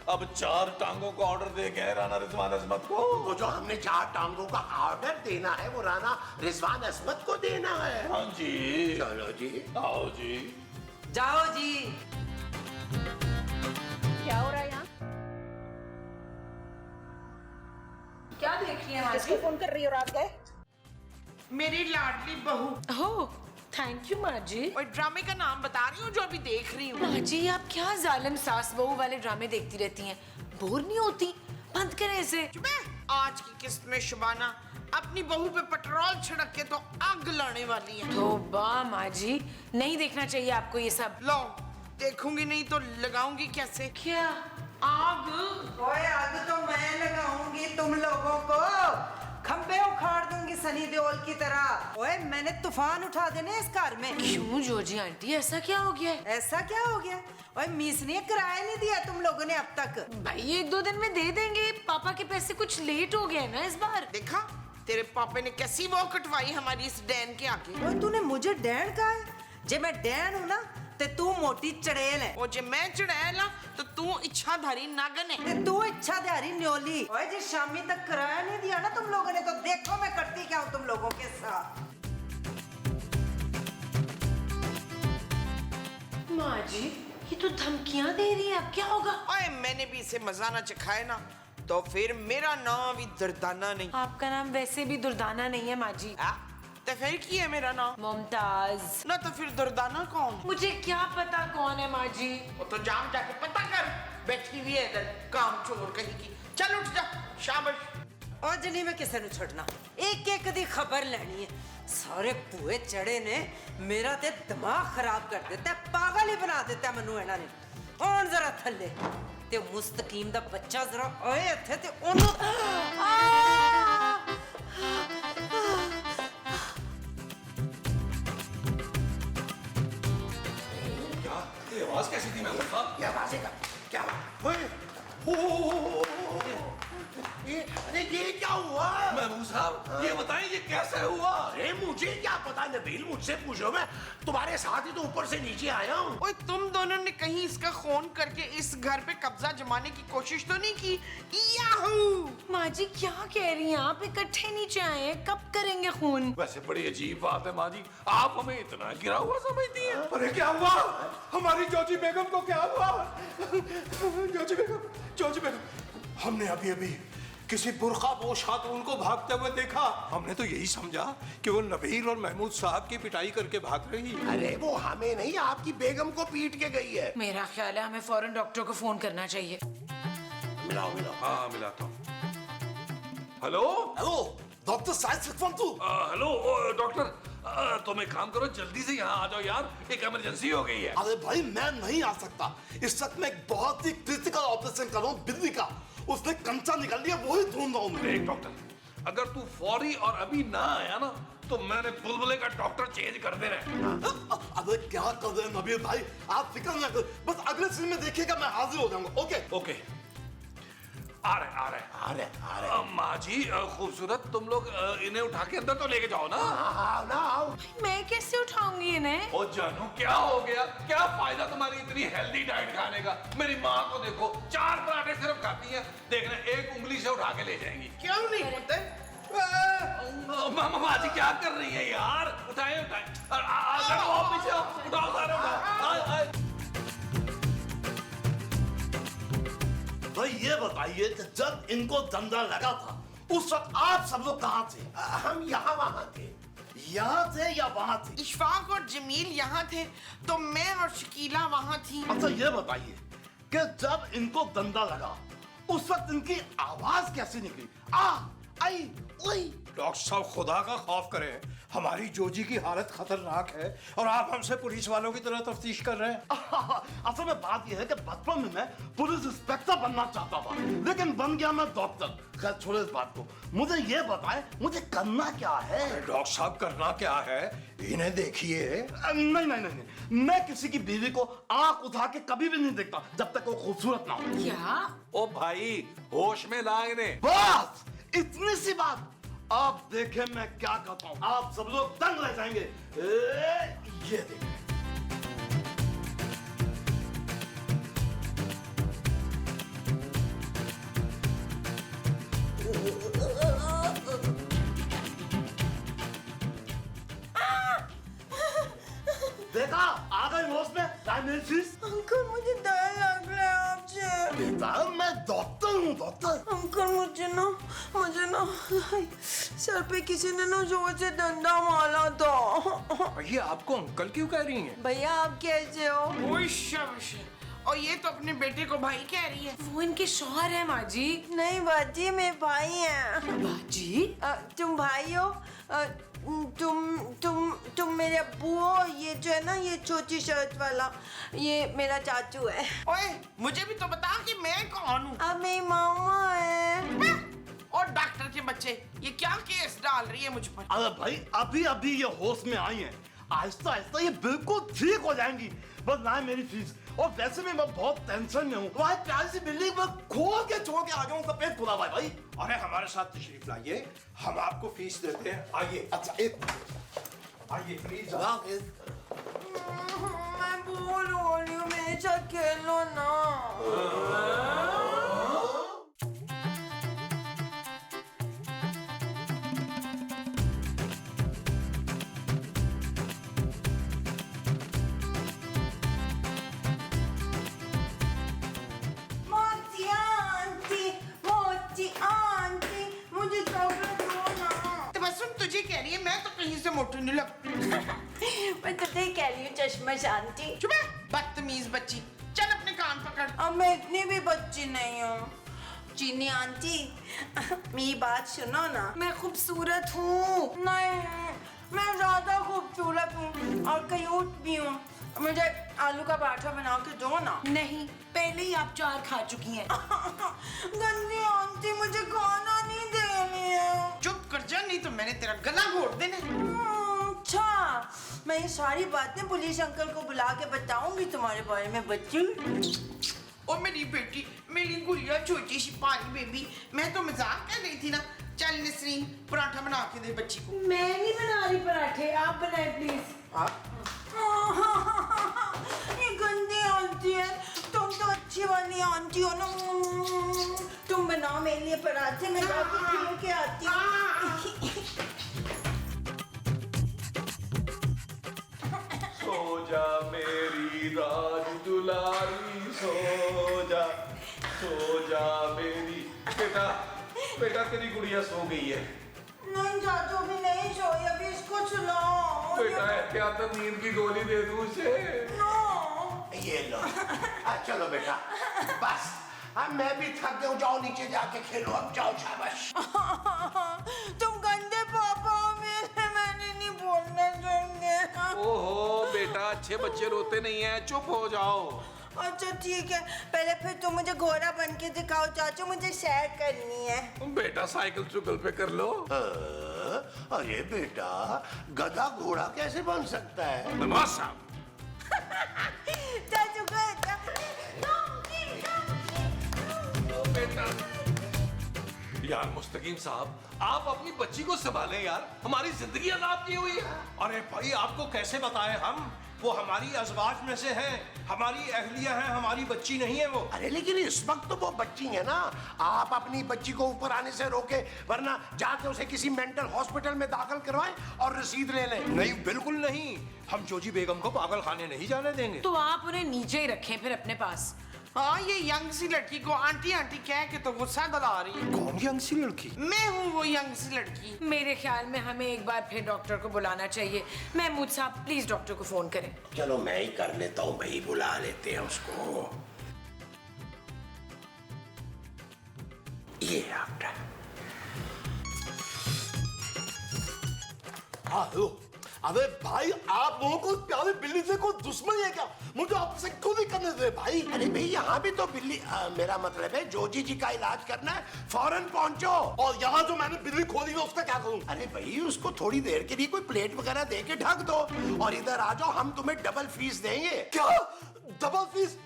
अब 4 टांगों का ऑर्डर दे गए राना रिजवान अजमत को।
वो जो हमने 4 टांगों का ऑर्डर देना है वो राना रिजवान अजमत को देना है।
हाँ जी।
चलो जी,
आओ जी।
जाओ जी।
क्या हो रहा है यहाँ?
क्या देख रही है?
किसको फोन कर रही हो रात गए?
मेरी लाडली बहू।
ओह, थैंक यू माँ जी।
और ड्रामे का नाम बता रही हूँ जो अभी देख रही हूँ।
माँ जी, आप क्या जालिम सास बहू वाले ड्रामे देखती रहती हैं? बोर नहीं होती? बंद करें इसे।
आज की किस्त में शुबाना अपनी बहू पे पेट्रोल छिड़क के तो आग लाने वाली है।
तौबा माँ जी, नहीं देखना चाहिए आपको ये सब।
लो, देखूंगी नहीं तो लगाऊंगी कैसे?
क्या?
आग।
ओए, आग तो मैं लगाऊंगी तुम लोगों को, खंबे उखाड़ दूंगी सनी देओल की तरह। ओए, मैंने तूफान उठा देने इस घर में।
क्यों जोजी आंटी, ऐसा क्या हो गया है?
ऐसा क्या हो गया? ओए, मीस ने किराया नहीं दिया तुम लोगों ने अब तक।
भाई 1-2 दिन में दे देंगे। पापा के पैसे कुछ लेट हो गए ना इस बार।
देखा तेरे पापे ने कैसी वो कटवाई हमारी इस डैन के आगे।
ओए, तूने मुझे डैन कहा है? जे मैं डैन हूँ ना ते तू मोटी चड़ेल है।
और जे मैं चढ़ैल ना तो तू इच्छाधारी नागन है।
ते तू इच्छाधारी न्योली। ओए, जे शामी तक किराया नहीं दिया ना तुम लोगों ने तो देखो मैं करती क्या हूँ तुम लोगों के साथ।
माँ जी, ये तो धमकियां दे रही है, अब क्या होगा?
ओए मैंने भी इसे मजा ना चखाया ना, तो फिर मेरा नाम भी दुर्दाना नहीं।
आपका नाम वैसे भी दुर्दाना नहीं है माँ जी।
तो फिर की है मेरा नाम?
मुमताज।
ना तो फिर दुर्दाना कौन?
मुझे क्या पता कौन है माँ जी।
वो तो जाम जाके पता कर, बैठी हुई है इधर काम चोर कहीं की। चल उठ जा, शाबाश।
और जनी मैं किसे नु छड़ना, एक एक दी खबर लेनी है। सारे भूए चढ़े ने मेरा ते दिमाग खराब कर देता, पागल ही बना देता मनु इन्हां ने। और जरा थल्ले ते मुस्तकीम दा बच्चा जरा आए इत्थे ते ओनु
ये आवाज कैसी थी महमूद साहब?
ये आवाज़ है क्या? अरे ये क्या हुआ?
महमूद साहब ये बताएं ये कैसे हुआ?
अरे मुझे क्या पता नबील, मुझसे पूछो, मैं तुम्हारे साथ ही तो ऊपर से नीचे आया हूँ।
ओए तुम दोनों ने कहीं इसका खून करके इस घर पे कब्जा जमाने की कोशिश तो नहीं की? याहू!
माँ जी क्या कह रही हैं आप? इकट्ठे नीचे आए हैं, कब करेंगे खून?
वैसे बड़ी अजीब बात है माँ जी, आप हमें इतना गिरा हुआ समझती हैं।
अरे क्या हुआ? हमारी जोजी बेगम को क्या हुआ? जोजी बेगम, हमने अभी किसी बुर्खापोश खातून को भागते हुए देखा। हमने तो यही समझा कि वो नबील और महमूद साहब की पिटाई करके भाग रही।
अरे वो हमें नहीं, आपकी बेगम को पीट के गई है।
मेरा ख्याल है हमें फौरन डॉक्टर को फोन करना चाहिए।
मिलाओ।
हाँ मिलाता हूँ। Hello
doctor science
hello doctor, तुम एक काम करो, जल्दी से यहाँ आ जाओ यार, एक इमरजेंसी हो गई है।
अरे भाई मैं नहीं आ सकता, इस वक्त मैं एक बहुत ही क्रिटिकल ऑपरेशन कर रहा हूँ बिल्ली का। उसने कंचा निकाल लिया, वही ढूंढ रहा हूँ मैं।
देख डॉक्टर, अगर तू फौरी और अभी ना आया ना तो मैंने बुलबुले का डॉक्टर चेंज कर देना है।
अरे क्या कर रहे हैं नबील भाई, आप फिक्र ना करो, बस अगले सीन में देखिएगा मैं हाजिर हो जाऊंगा। ओके
आ रहे। माँ जी खूबसूरत, तुम लोग इन्हें उठा के अंदर तो लेके जाओ ना।
आओ।
मैं कैसे उठाऊंगी इन्हें?
ओ जानू क्या हो गया? क्या फायदा तुम्हारी इतनी हेल्दी डाइट खाने का? मेरी माँ को देखो, 4 पराठे सिर्फ खाती है, देखना एक उंगली से उठा के ले जाएंगी।
क्यों नहीं होते?
माँ जी क्या कर रही है यार? उठाए पीछे उठाओ सारे उठाओ।
भाई ये बताइए कि जब इनको धंधा लगा था उस वक्त आप सब लोग कहाँ थे?
हम यहाँ वहाँ थे।
यहाँ थे या वहाँ थे?
इशफाक और जमील यहाँ थे तो मैं और शकीला वहाँ थी।
अच्छा ये बताइए कि जब इनको धंधा लगा उस वक्त इनकी आवाज कैसे निकली? आई ओई। डॉक्टर साहब खुदा का खौफ करें, हमारी जोजी की हालत खतरनाक है और आप हमसे पुलिस वालों की तरह तफ्तीश कर रहे हैं। असल में बात यह है कि बचपन में मैं पुलिस इंस्पेक्टर बनना चाहता था, लेकिन बन गया मैं डॉक्टर। खैर छोड़ो इस बात को, मुझे ये बताएं मुझे करना क्या है? डॉक्टर साहब करना क्या है, इन्हें देखिए। नहीं, मैं किसी की बीवी को आंख उठा के कभी भी नहीं देखता जब तक वो खूबसूरत ना हो।
क्या?
ओ भाई होश में ला इन्हें।
बस इतनी सी बात। आप देखें मैं क्या करता हूं, आप सब लोग दंग रह जाएंगे। ये देखिए। देखा आ गई होश में डायमेंसिस।
अंकल मुझे डर लग रहा है आपसे।
बेटा मैं डॉक्टर हूँ डॉक्टर।
अंकल मुझे ना सर पे किसी ने ना जोर से डंडा मारा था।
ये आपको अंकल क्यों कह रही हैं?
भैया आप कैसे हो?
ओए शाबाश। और ये तो अपने बेटे को भाई कह रही है।
वो इनके शौहर है माँ जी।
नहीं बाजी मेरे भाई हैं।
बाजी?
तुम भाई हो? तुम मेरे अब्बू हो? ये जो है ना ये छोटी शर्ट वाला, ये मेरा चाचू है।
ओए मुझे भी तो बता कि मैं कौन हूँ।
अब मेरी मामा है।
और डॉक्टर के बच्चे ये क्या केस डाल रही है मुझ पर?
अरे भाई अभी ये होश में आई हैं, आहिस्ता आहिस्ता ये बिल्कुल ठीक हो जाएंगी। बस ना मेरी फीस, और वैसे भी मैं बहुत टेंशन में हूँ। वहाँ प्यारी सी बिल्डिंग में खोल के छोड़ के आ गया हूँ, सब पेट खुला हुआ है भाई। अरे हमारे साथ तशरीफ लाइए, हम आपको फीस देते हैं। आइए। अच्छा एक आइए प्लीज।
मैं बोल हो रही हूँ, मेरे साथ खेलो ना।
मोटी नहीं लगती।
मैं तो कह रही हूँ चश्मा शांति।
चुप है, बदतमीज बच्ची। चल अपने कान पकड़।
अब मैं इतनी भी बच्ची नहीं हूँ। चीनी आंटी, मेरी बात सुनो ना।
मैं खूबसूरत हूँ।
नहीं, मैं ज्यादा खूबसूरत हूँ और क्यूट भी हूँ। मुझे आलू का पराठा बना के दो ना।
नहीं, पहले ही आप 4 खा चुकी हैं।
गंदी आंटी, मुझे खाना नहीं दे रही है।
चुप कर जा, नहीं तो मैंने तेरा गला घोट देना।
अच्छा, मैं ये सारी बातें पुलिस अंकल को बुला के बताऊंगी तुम्हारे बारे में बच्ची।
और मेरी बेटी, मेरी गुड़िया छोटी सी पारी बेबी, मैं तो मजाक कर रही थी ना। चल नसरीन, पराठा बना के दे बच्ची को।
मैं नहीं बना रही पराठे, आप बनाए प्लीज।
ये गंदी आंटी है। तुम तो अच्छी वाली आंटी हो ना। तुम बनाओ मेरे लिए पराठे, मैं जाके पी के आती हूँ।
सो जा मेरी राज दुलारी, सो जा मेरी। बेटा तेरी गुड़िया सो गई है।
नहीं चाचू, अभी नहीं सोई, अभी इसको सुलाओ।
बेटा क्या तो नींद की गोली दे दूं उसे?
ये लो। चलो बेटा, बस मैं भी थक गया हूँ। जाओ नीचे जाके खेलो, अब जाओ, शाबाश।
तुम गंदे पापा हो मेरे, मैंने नहीं बोलना चाहिए।
ओहो बेटा, अच्छे बच्चे रोते नहीं हैं, चुप हो जाओ।
अच्छा ठीक है, पहले फिर तुम मुझे घोड़ा बन के दिखाओ चाचू, मुझे सैर करनी है।
बेटा साइकिल चुकल पे कर लो।
अरे बेटा, गधा घोड़ा कैसे बन सकता है?
नवाज साहब।
चाचू
बेटा यार मुस्तकीम साहब, आप अपनी बच्ची को संभालें यार, हमारी जिंदगी अजाब की हुई है।
अरे भाई, आपको कैसे बताएं हम? वो हमारी अजवाज में से हैं, हमारी अहलिया हैं, हमारी बच्ची नहीं है वो।
अरे लेकिन इस वक्त तो वो बच्ची है ना। आप अपनी बच्ची को ऊपर आने से रोके, वरना जाके उसे किसी मेंटल हॉस्पिटल में दाखिल करवाएं और रसीद ले लें।
नहीं, बिल्कुल नहीं। हम जोजी बेगम को पागल खाने नहीं जाने देंगे।
तो आप उन्हें नीचे ही रखें फिर अपने पास।
हाँ, ये यंग सी लड़की को आंटी आंटी कह के तो गुस्सा दिला रही है।
कौन यंग सी लड़की?
मैं हूँ वो यंग सी लड़की।
मेरे ख्याल में हमें एक बार फिर डॉक्टर को बुलाना चाहिए। महमूद साहब प्लीज डॉक्टर को फोन करें।
चलो मैं ही कर लेता हूँ भाई, बुला लेते हैं उसको। ये डॉक्टर।
हेलो। अबे भाई, आप लोगों को प्यारी बिल्ली से कोई दुश्मनी है क्या? मुझे आपसे क्यों नहीं करने दे भाई?
अरे भाई, यहाँ भी तो बिल्ली मेरा मतलब है जोजी जी का इलाज करना है, फौरन पहुंचो।
और यहाँ जो मैंने बिल्ली खोली है उसका क्या करूँ?
अरे भाई, उसको थोड़ी देर के लिए कोई प्लेट वगैरह दे के ढक दो और इधर आ जाओ, हम तुम्हें डबल फीस देंगे।
क्या डबल फीस?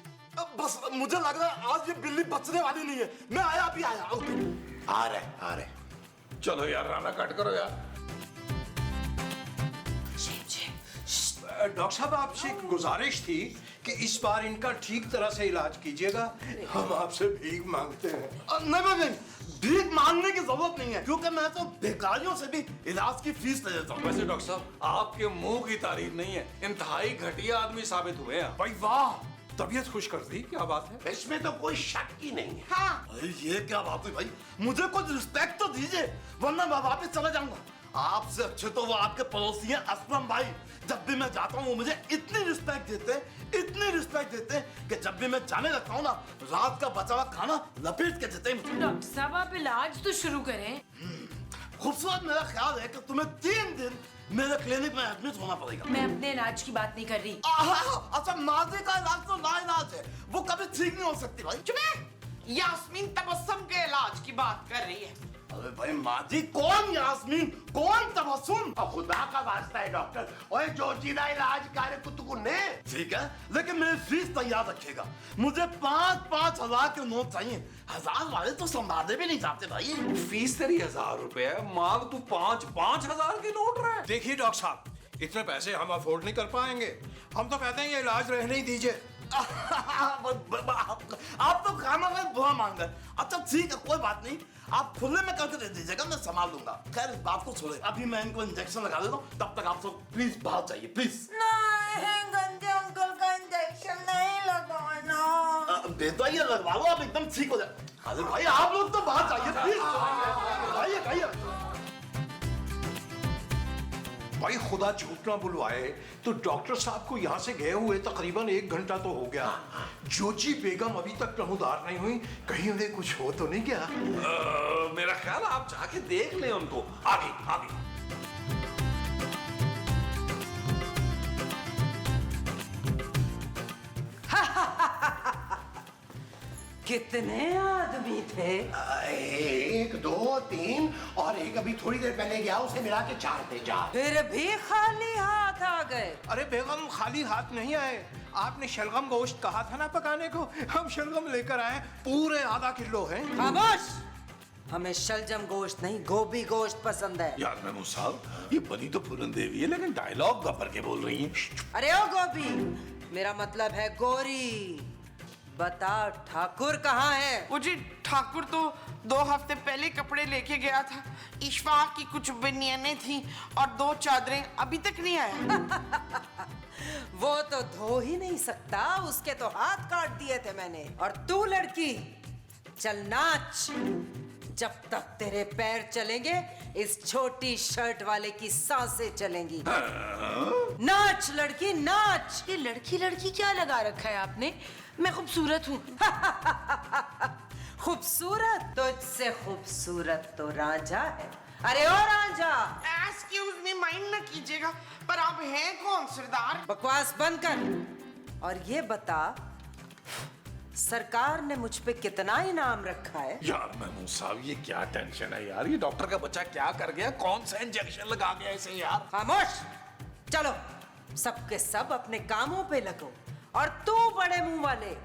बस मुझे लग रहा है आज ये बिल्ली बचने वाली नहीं है। मैं आया, अभी आया।
आ रहे।
चलो यार, राना कट करो यार।
डॉक्टर साहब, आपसे एक गुजारिश थी कि इस बार इनका ठीक तरह से इलाज कीजिएगा। हम आपसे भीख मांगते हैं।
नहीं, भीख मांगने की जरूरत नहीं है, क्योंकि मैं तो भिखारियों से भी इलाज की फीस ले लेता हूँ।
वैसे डॉक्टर साहब, आपके मुंह की तारीफ नहीं है, इंतहाई घटिया आदमी साबित हुए हैं।
भाई वाह, तबीयत खुश कर दी, क्या बात है?
इसमें तो कोई शक ही नहीं है।
हाँ,
अरे ये क्या बात है भाई? मुझे कुछ रिस्पेक्ट तो दीजिए, वरना मैं वापस चला जाऊंगा। आपसे अच्छे तो वो आपके पड़ोसी हैं असलम भाई। जब भी मैं जाता हूँ वो मुझे इतनी रिस्पेक्ट देते हैं कि जब भी मैं जाने लगता हूँ ना, रात का बचा हुआ खाना लपेट के देते हैं।
डॉक्टर साहब आप इलाज तो शुरू करें।
खूबसूरत, मेरा ख्याल है कि तुम्हें 3 दिन मेरे क्लिनिक में एडमिट होना पड़ेगा।
मैं अपने इलाज की बात नहीं कर रही।
अच्छा, माजी का इलाज तो लाइलाज है, वो कभी ठीक नहीं हो सकती भाई।
चुप है। यास्मीन तबस्सुम के इलाज की बात कर रही है।
अरे भाई माजी, कौन यास्मीन, कौन तबस्सुम?
खुदा का वास्ता है डॉक्टर, ओए जोजीदा इलाज कार्य कुतुकुन ने।
ठीक है, लेकिन मेरी फीस तैयार रखिएगा। मुझे 5-5 हजार के नोट चाहिए। 1000 वाले तो संभाले भी नहीं जाते भाई।
फीस तेरी 1000 रुपए है, मांग तू 5-5 हजार के नोट रहा है।
देखिए डॉक्टर साहब, इतने पैसे हम अफोर्ड नहीं कर पाएंगे। हम तो कहते हैं ये इलाज रहने ही दीजिए।
आप तो खाना में बुआ मांग रहे। अच्छा ठीक है, कोई बात नहीं, आप खुले में करके दे दीजिएगा, मैं संभाल लूंगा। खैर इस बात को छोड़े, अभी मैं इनको इंजेक्शन लगा देता हूँ, तब तक आप सब प्लीज बाहर चाहिए, प्लीज।
नहीं, गंदे अंकल का इंजेक्शन नहीं लगाना।
बेटा ये लगवा लो, आप एकदम ठीक हो जाए। अरे भाई आप लोग तो बाहर चाहिए, प्लीज।
भाई खुदा झूठ ना बुलवाए तो डॉक्टर साहब को यहाँ से गए हुए तकरीबन 1 घंटा तो हो गया। जोची बेगम अभी तक नमूदार नहीं हुई, कहीं उन्हें कुछ हो तो नहीं गया?
मेरा ख्याल आप जाके देख लें उनको। आगे आगे।
कितने आदमी थे?
1 2 3 और एक अभी थोड़ी देर पहले गया, उसे मिला के 4 थे। 4
फिर भी खाली हाथ आ गए।
अरे बेगम खाली हाथ नहीं आए, आपने शलगम गोश्त कहा था ना पकाने को, हम शलगम लेकर आए, पूरे आधा किलो है।
खामोश, हमें शलजम गोश्त नहीं गोभी गोश्त पसंद है।
यार मेमू साहब, ये बनी तो पूरन देवी है लेकिन डायलॉग गपर के बोल रही हैं।
अरे ओ गोभी, मेरा मतलब है गोरी। बता ठाकुर कहाँ है?
वो जी ठाकुर तो 2 हफ्ते पहले कपड़े लेके गया था। इशफाक की कुछ बनियानें थी और 2 चादरें, अभी तक नहीं आया।
वो तो धो ही नहीं सकता, उसके तो हाथ काट दिए थे मैंने। और तू लड़की, चल नाच। जब तक तेरे पैर चलेंगे इस छोटी शर्ट वाले की सांसें चलेंगी। नाच लड़की नाच।
ये लड़की लड़की क्या लगा रखा है आपने? मैं खूबसूरत हूँ।
खूबसूरत? तुझसे खूबसूरत तो रांझा है। अरे ओ रांझा,
एक्सक्यूज मी, माइंड ना कीजिएगा, पर आप हैं कौन सरदार?
बकवास बंद कर और ये बता, सरकार ने मुझ पे कितना इनाम रखा है?
यार मेमू साहब, ये क्या टेंशन है यार, ये डॉक्टर का बच्चा क्या कर गया, कौन सा इंजेक्शन लगा गया इसे यार?
खामोश, चलो सबके सब अपने कामों पे लगो। और तू बड़े मुंह वाले,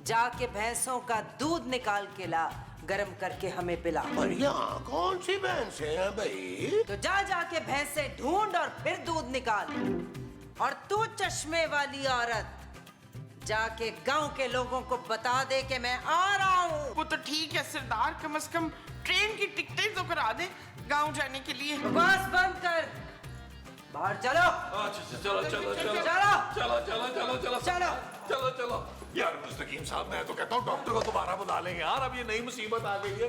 जाके भैंसों का दूध निकाल के ला, गरम करके हमें पिला।
और यहाँ कौन सी भैंस है भाई?
तो जा जाके भैंसे ढूंढ और फिर दूध निकाल। और तू चश्मे वाली औरत, जाके गांव के लोगों को बता दे कि मैं आ रहा हूँ।
वो तो ठीक है सरदार, कम से कम ट्रेन की टिकटें तो करा दे गांव जाने के लिए।
बस बंद कर, बाहर चलो।
चलो चलो चलो
चलो।
चलो चलो चलो चलो
चलो।
चलो चलो। यार मुस्तकीम साहब, मैं तो कहता हूँ डॉक्टर को दोबारा बुला लेंगे यार, अब ये नई मुसीबत आ गई है।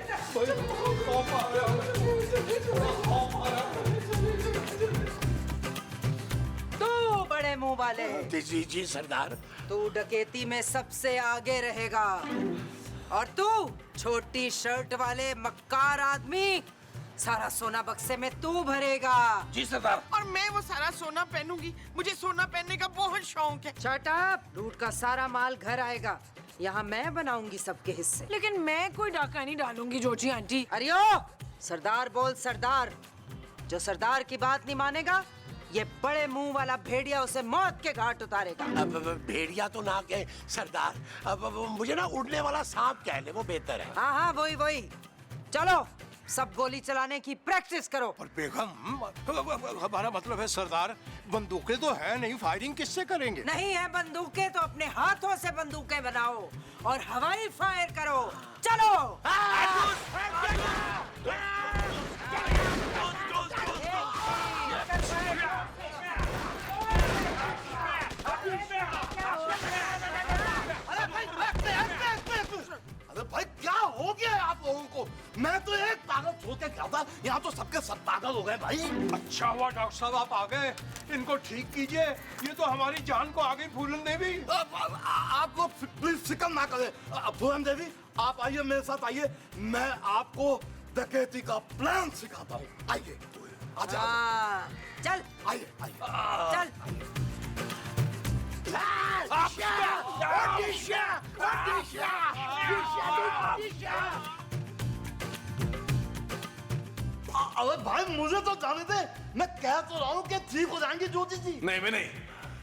तू बड़े मुंह वाले,
जी जी सरदार।
तू डकैती में सबसे आगे रहेगा। और तू छोटी शर्ट वाले मक्कार आदमी, सारा सोना बक्से में तू भरेगा।
जी सरदार।
और मैं वो सारा सोना पहनूंगी, मुझे सोना पहनने का बहुत शौक है।
शट अप, लूट का सारा माल घर आएगा, यहाँ मैं बनाऊंगी सबके हिस्से।
लेकिन मैं कोई डाका नहीं डालूंगी जोजी आंटी।
अरे ओ, सरदार बोल सरदार। जो सरदार की बात नहीं मानेगा, ये बड़े मुंह वाला भेड़िया उसे मौत के घाट उतारेगा।
अब भेड़िया तो ना कहे सरदार, अब मुझे ना उड़ने वाला सांप कह ले, वो बेहतर है।
हाँ हाँ वही वही। चलो सब गोली चलाने की प्रैक्टिस करो।
पर बेगम, हमारा मतलब है सरदार, बंदूकें तो है नहीं, फायरिंग किससे करेंगे?
नहीं है बंदूकें तो अपने हाथों से बंदूकें बनाओ और हवाई फायर करो। चलो।
अरे भाई क्या हो गया है आप लोगों को? मैं तो एक पागल छोड़ के गया था, यहाँ तो सबके सब पागल हो गए भाई।
अच्छा हुआ डॉक्टर साहब आप आ गए, इनको ठीक कीजिए, ये तो हमारी जान को आगे फूलन देवी।
आप लोग प्लीज फिक्र ना करें। फूलन देवी आप आइए, मेरे साथ आइए, मैं आपको डकैती का प्लान सिखाता हूँ। आइए आजा,
चल
आइए आइए
चल।
अरे भाई मुझे तो जाने दे, मैं कह तो रहा हूँ कि ठीक हो जाएंगे ज्योति जी।
नहीं मैं नहीं,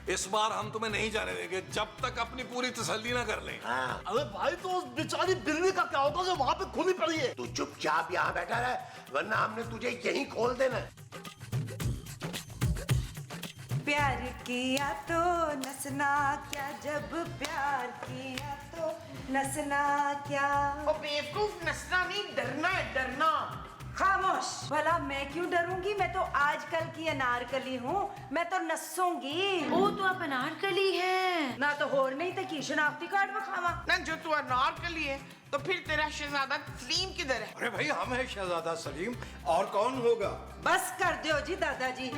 इस बार हम तुम्हें नहीं जाने देंगे जब तक अपनी पूरी तसल्ली ना कर लें।
अरे भाई तो उस बेचारी बिल्ली का क्या होगा जो वहाँ पे खुली पड़ी है? तू चुपचाप यहाँ बैठा रहे, वरना हमने तुझे यहीं खोल देना है।
प्यार किया तो नसना क्या, जब प्यार किया तो नसना क्या।
ओ बेवकूफ, नसना नहीं, डरना है, डरना।
खामोश। भला मैं क्यों डरूंगी, मैं तो आजकल की अनारकली हूँ, मैं तो नसूंगी।
ओ तो आप अनारकली हैं।
ना तो होर नहीं तो की शनाख्ती कार्ड बखावा।
ना जो तू अनारकली है, तो फिर तेरा शहजादा सलीम किधर है?
अरे भाई हम हैं शहजादा सलीम, और कौन होगा?
बस कर दो जी दादाजी।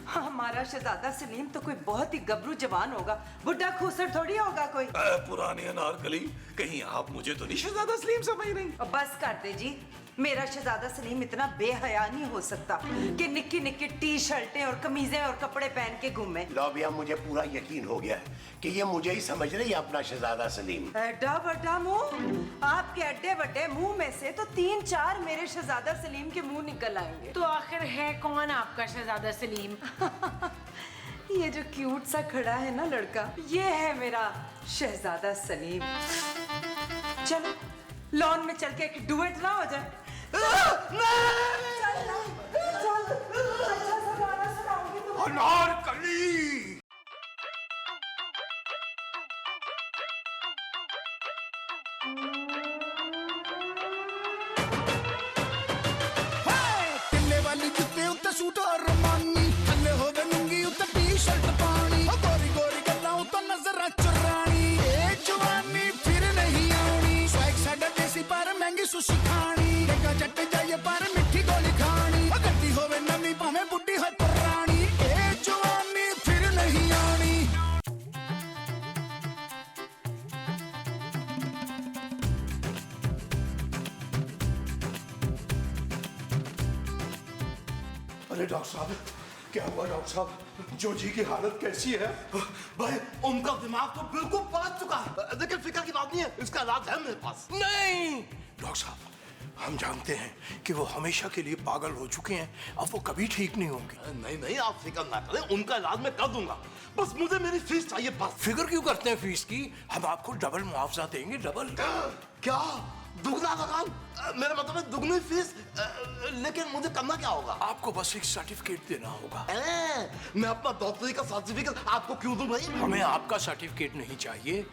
हमारा शहजादा सलीम तो कोई बहुत ही गबरू जवान होगा, बुढ़ा खूसर थोड़ी होगा कोई।
पुरानी अनारकली, कहीं आप मुझे तो नहीं शहजादा सलीम समझ रही?
बस कर दे जी, मेरा शहजादा सलीम इतना बेहया नहीं हो सकता कि निक्की निक्की टी शर्टें और कमीजें और कपड़े पहन के घूमे।
लो भैया, मुझे पूरा यकीन हो गया है कि ये मुझे ही समझ रही है अपना शहजादा सलीम।
एड्डा बड़ा मुंह, आपके एड्डे बड़े मुंह में से तो 3-4 मेरे शहजादा सलीम के मुंह निकल आएंगे।
तो आखिर है कौन आपका शहजादा सलीम?
ये जो क्यूट सा खड़ा है ना लड़का, ये है मेरा शहजादा सलीम। चलो लॉन में चल के एक डुएट ना हो जाए?
अनारकली!
टिल्ले वाली जुत्ते उत्ते सूट और रमानी, थल्ले होवे लुंगी उत्ते टी शर्ट पानी, गोरी गोरी गल्लां उत्ते नजरां चुरानी, ए जवानी फिर नहीं आनी, स्वैग साडा देसी पर महंगी सुशी खानी, डेगा जट जाइए पर मिठी गोली खानी, गड्डी होवे नवी भावें बुड्ढी हो पुरानी, ए जवानी फिर नहीं आनी।
अरे डॉक्टर साहब, क्या हुआ डॉक्टर साहब? जोजी की हालत कैसी है?
भाई उनका दिमाग तो बिल्कुल पलट चुका है, लेकिन फिक्र की बात नहीं है, इसका इलाज है मेरे पास।
नहीं डॉक्टर साहब, हम जानते हैं कि वो हमेशा के लिए पागल हो चुके हैं, अब वो कभी ठीक नहीं होंगे।
नहीं नहीं, आप फिक्र ना करें, उनका इलाज मैं कर दूंगा, बस मुझे मेरी फीस चाहिए बस।
फिक्र क्यों करते हैं फीस की? हम आपको डबल मुआवजा देंगे, डबल।
क्या दुगना लगान? मेरा मतलब है दुगनी फीस, लेकिन मुझे करना क्या होगा?
आपको बस एक सर्टिफिकेट देना होगा।
मैं अपना डॉक्टरी का सर्टिफिकेट आपको क्यों दूं भाई?
हमें आपका सर्टिफिकेट नहीं चाहिए,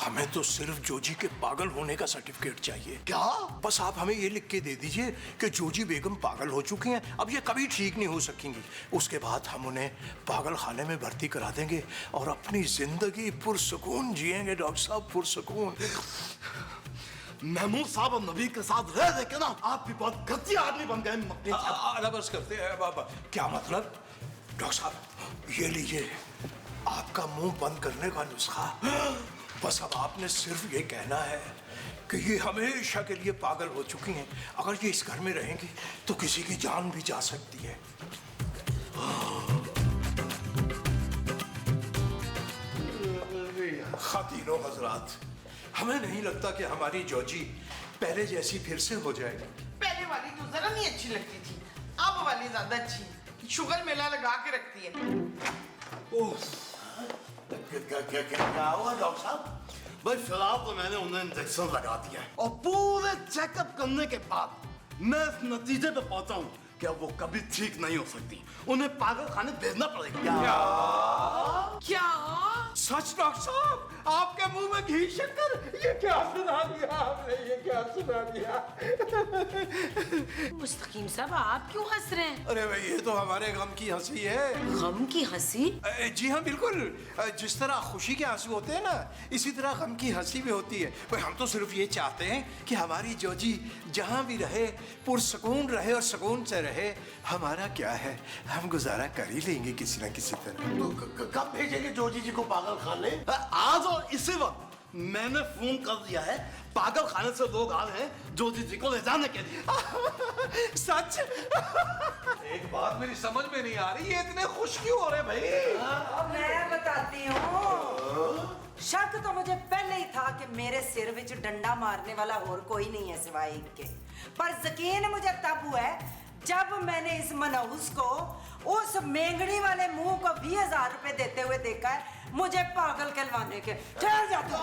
हमें तो सिर्फ जोजी के पागल होने का सर्टिफिकेट चाहिए।
क्या?
बस आप हमें ये लिख के दे दीजिए कि जोजी बेगम पागल हो चुकी हैं, अब ये कभी ठीक नहीं हो सकेंगी। उसके बाद हम उन्हें पागल खाने में भर्ती करा देंगे और अपनी जिंदगी पुरसुकून जिएंगे डॉक्टर साहब, पुरसुकून।
महमूद साहब और नबी के साथ रह के ना आप भी बहुत घटिया आदमी बन गए।
बस करते हैं बाबा। क्या मतलब? डॉक्टर साहब ये लीजिए आपका मुंह बंद करने का नुस्खा। बस अब आपने सिर्फ ये कहना है कि ये हमेशा के लिए पागल हो चुकी हैं, अगर ये इस घर में रहेंगी तो किसी की जान भी जा सकती है। खातिनों हजरात, हमें नहीं लगता कि हमारी जोजी पहले जैसी फिर से हो जाएगी।
पहले वाली तो जरा नहीं अच्छी लगती थी, अब वाली ज्यादा अच्छी, शुगर मेला लगा के रखती है।
क्या हुआ डॉक्टर साहब? भाई फिलहाल तो मैंने उन्हें इंजेक्शन लगा दिया है और पूरे चेकअप करने के बाद मैं इस नतीजे पे पहुंचा हूं कि अब वो कभी ठीक नहीं हो सकती, उन्हें पागल खाने भेजना पड़ेगा।
क्या?
सच डॉक्टर साहब, आपके मुंह में घी शक्कर, ये क्या सुना दिया आपने, ये क्या सुना दिया?
मुस्तकीम साहब आप क्यों हंस रहे हैं?
अरे भाई ये तो हमारे गम की हंसी है।
गम की हंसी?
जी हाँ बिल्कुल, जिस तरह खुशी के आंसू होते हैं ना, इसी तरह गम की हंसी भी होती है। भाई हम तो सिर्फ ये चाहते हैं कि हमारी जोजी जहाँ भी रहे पुरसुकून रहे और सुकून से रहे। हमारा क्या है, हम गुजारा कर ही लेंगे किसी न किसी तरह।
तो कब भेजेंगे जोजी जी को पागल खाने? आज और इसी वक्त मैंने फोन कर दिया है, पागल खाने से लोग आ रहे हैं जोजी जी को ले जाने के लिए।
सच?
एक बात मेरी समझ में नहीं आ रही, ये इतने खुश क्यों हो रहे भाई?
मैं बताती हूँ, शक तो मुझे पहले ही था कि मेरे सिर विच डंडा मारने वाला और कोई नहीं है सिवाय एक के, पर यकीन मुझे तब हुआ है जब मैंने इस मनहूस को उस मेंगनी वाले मुंह को 20,000 रुपए देते हुए देखा है मुझे पागल कहलवाने के। ठहर जाते